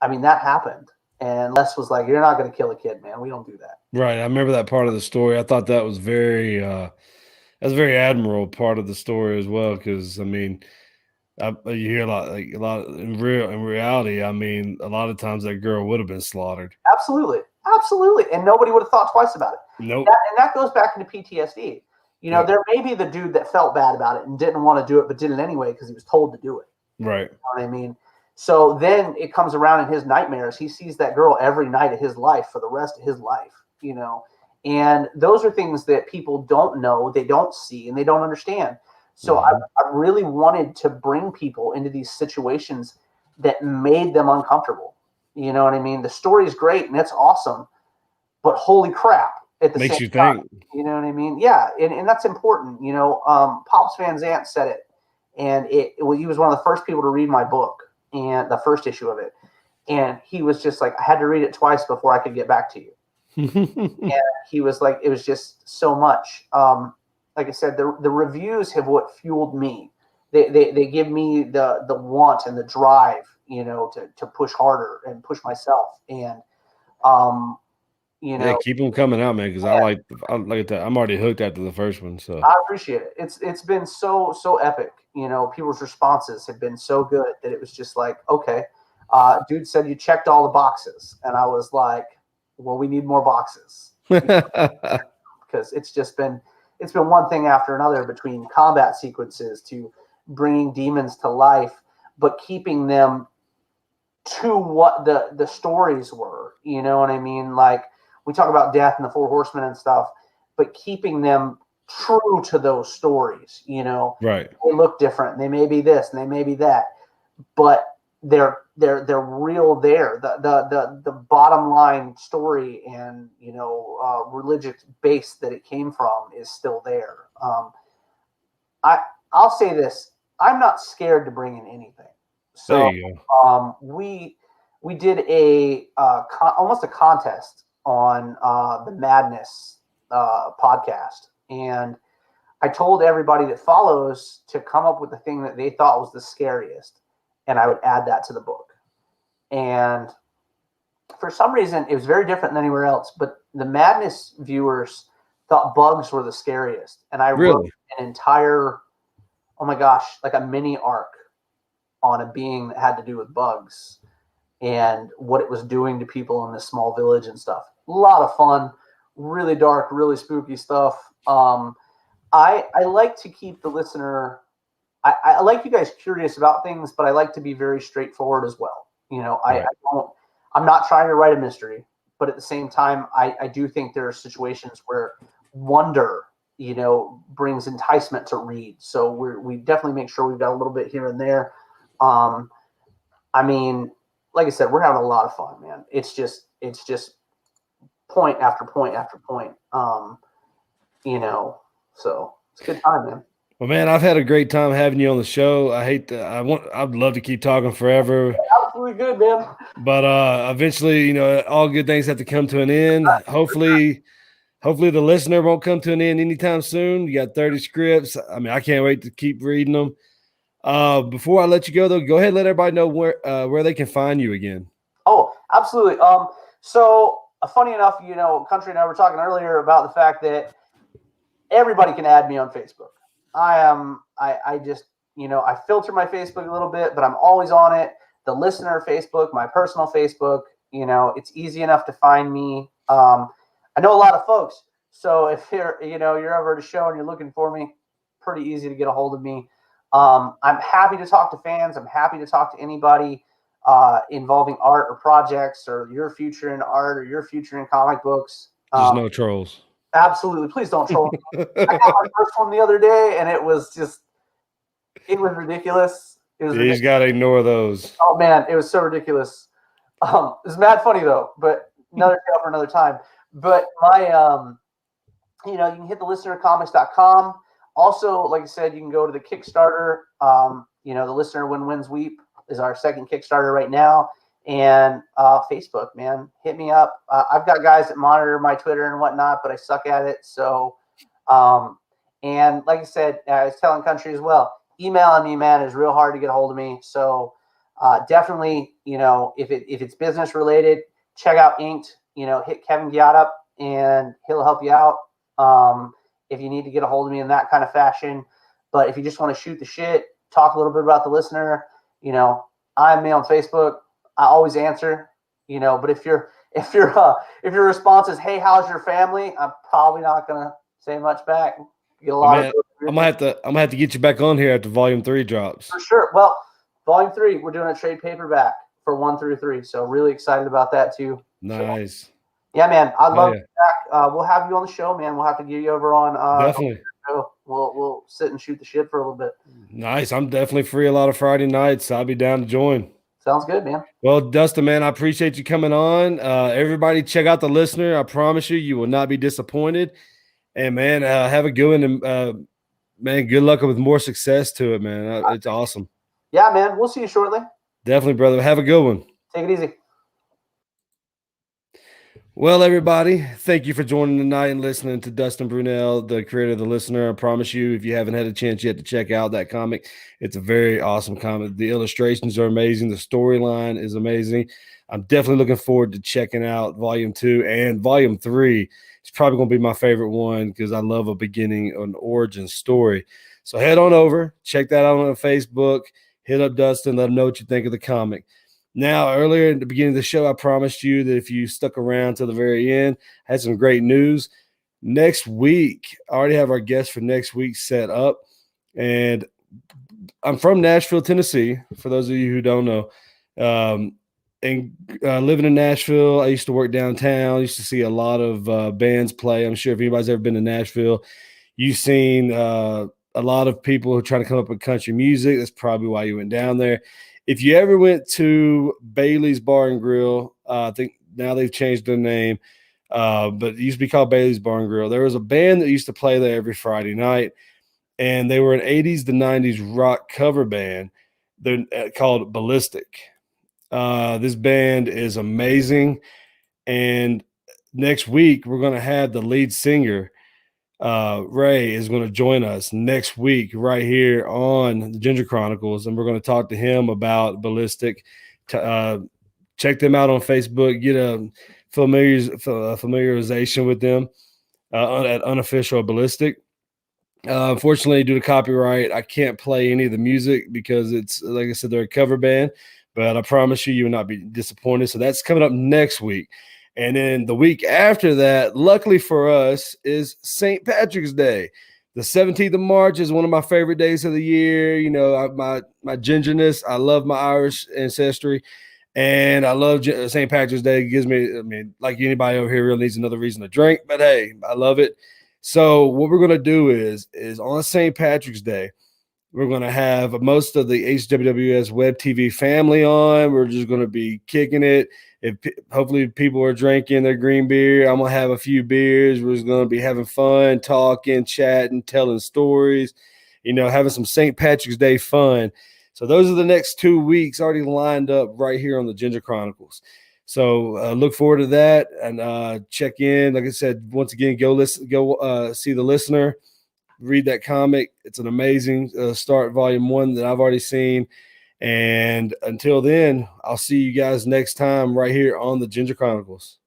I mean, that happened. And Les was like, "You're not going to kill a kid, man. We don't do that." Right. I remember that part of the story. I thought that was that's a very admirable part of the story as well. Because I mean, you hear a lot in reality. I mean, a lot of times that girl would have been slaughtered. Absolutely, and nobody would have thought twice about it. Nope. And that goes back into PTSD. There may be the dude that felt bad about it and didn't want to do it, but did it anyway because he was told to do it. Right. You know what I mean? So then it comes around in his nightmares. He sees that girl every night of his life for the rest of his life, and those are things that people don't know, they don't see, and they don't understand. So I really wanted to bring people into these situations that made them uncomfortable. You know what I mean? The story is great and it's awesome, but holy crap, at the Makes same you time, think. you know what I mean? Yeah, and that's important. Pops Van Zandt said it, and he was one of the first people to read my book and the first issue of it, and he was just like, I had to read it twice before I could get back to you. And he was like, it was just so much. Like I said, the reviews have what fueled me. They give me the want and the drive, to push harder and push myself. And Yeah, keep them coming out, man. Because I like that. I'm already hooked after the first one. So I appreciate it. It's been so epic. People's responses have been so good that it was just like, okay, dude said you checked all the boxes, and I was like, well, we need more boxes because it's been one thing after another, between combat sequences to bringing demons to life, but keeping them to what the stories were. You know what I mean? Like, we talk about death and the Four Horsemen and stuff, but keeping them true to those stories. Right. They look different. They may be this and they may be that, but they're real there. The bottom line story and religious base that it came from is still there. I'll say this: I'm not scared to bring in anything. So there you go. we did almost a contest on the Madness podcast, and I told everybody that follows to come up with the thing that they thought was the scariest, and I would add that to the book. And for some reason, it was very different than anywhere else, but the Madness viewers thought bugs were the scariest. And I wrote an entire, oh my gosh, like a mini arc on a being that had to do with bugs and what it was doing to people in this small village and stuff. A lot of fun, really dark, really spooky stuff. I like to keep the listener, I like you guys curious about things, but I like to be very straightforward as well. I'm not trying to write a mystery, but at the same time, I do think there are situations where wonder, brings enticement to read. So we definitely make sure we've got a little bit here and there. I mean, like I said, we're having a lot of fun, man. It's just point after point after point. So it's a good time, man. Well, man, I've had a great time having you on the show. I'd love to keep talking forever. Absolutely good, man. But eventually, all good things have to come to an end. Hopefully the listener won't come to an end anytime soon. You got 30 scripts. I mean, I can't wait to keep reading them. Before I let you go, though, go ahead and let everybody know where they can find you again. Oh, Absolutely. So funny enough, Country and I were talking earlier about the fact that everybody can add me on Facebook. I just, I filter my Facebook a little bit, but I'm always on it. The listener Facebook, my personal Facebook, it's easy enough to find me. I know a lot of folks. So if you're over at a show and you're looking for me, pretty easy to get a hold of me. I'm happy to talk to fans. I'm happy to talk to anybody involving art or projects or your future in art or your future in comic books. Just no trolls. Absolutely. Please don't troll me. I got my first one the other day, and it was ridiculous. He's got to ignore those. Oh, man, it was so ridiculous. It's mad funny, though, but another tale for another time. But my, you can hit the listenercomics.com. Also, like I said, you can go to the Kickstarter. The Listener Wins Weep is our second Kickstarter right now. And Facebook, man, hit me up. I've got guys that monitor my Twitter and whatnot, but I suck at it. So, and like I said, I was telling Country as well, emailing me, man, is real hard to get a hold of me. So definitely, if it's business related, check out Inked, hit Kevin Giat up and he'll help you out if you need to get a hold of me in that kind of fashion. But if you just want to shoot the shit, talk a little bit about the listener, I'm me on Facebook. I always answer, but if your response is, "Hey, how's your family?" I'm probably not gonna say much back. You get a lot of. I'm gonna have to get you back on here after Volume 3 drops. For sure. Well, Volume 3, we're doing a trade paperback for 1 through 3, so really excited about that too. Nice. So, yeah, man, I'd love to be back. We'll have you on the show, man. We'll have to get you over on. Definitely. We'll sit and shoot the shit for a little bit. Nice. I'm definitely free a lot of Friday nights. I'll be down to join. Sounds good, man. Well, Dustin, man, I appreciate you coming on. Everybody check out the listener. I promise you will not be disappointed. And, man, have a good one. And, man, good luck with more success to it, man. It's awesome. Yeah, man. We'll see you shortly. Definitely, brother. Have a good one. Take it easy. Well, everybody, thank you for joining tonight and listening to Dustin Brunell, the creator of The Listener. I promise you, if you haven't had a chance yet to check out that comic, it's a very awesome comic. The illustrations are amazing. The storyline is amazing. I'm definitely looking forward to checking out Volume 2 and Volume 3. It's probably going to be my favorite one because I love a beginning, an origin story. So head on over, check that out on Facebook, hit up Dustin, let him know what you think of the comic. Now, earlier at the beginning of the show, I promised you that if you stuck around to the very end, I had some great news. Next week, I already have our guest for next week set up. And I'm from Nashville, Tennessee, for those of you who don't know. Living in Nashville, I used to work downtown. I used to see a lot of bands play. I'm sure if anybody's ever been to Nashville, you've seen a lot of people who are trying to come up with country music. That's probably why you went down there. If you ever went to Bailey's Bar and Grill, I think now they've changed their name, but it used to be called Bailey's Bar and Grill. There was a band that used to play there every Friday night, and they were an 80s to 90s rock cover band. They're called Ballistic. This band is amazing, and next week we're going to have the lead singer, Ray, is going to join us next week right here on the Ginger Chronicles, and we're going to talk to him about Ballistic. Check them out on Facebook, get a familiarization with them at Unofficial Ballistic. Unfortunately, due to copyright, I can't play any of the music because it's, like I said, they're a cover band, but I promise you will not be disappointed. So that's coming up next week. And then the week after that, luckily for us, is St. Patrick's Day. The 17th of March is one of my favorite days of the year. My gingerness. I love my Irish ancestry, and I love St. Patrick's Day. It gives me, like anybody over here really needs another reason to drink, but hey, I love it. So what we're going to do is on St. Patrick's Day, we're going to have most of the HWWS Web TV family on. We're just going to be kicking it. Hopefully people are drinking their green beer. I'm going to have a few beers. We're just going to be having fun, talking, chatting, telling stories, having some St. Patrick's Day fun. So those are the next 2 weeks already lined up right here on the Ginger Chronicles. So look forward to that and check in. Like I said, once again, go see The Listener, read that comic. It's an amazing start, Volume 1 that I've already seen. And until then, I'll see you guys next time right here on the Ginger Chronicles.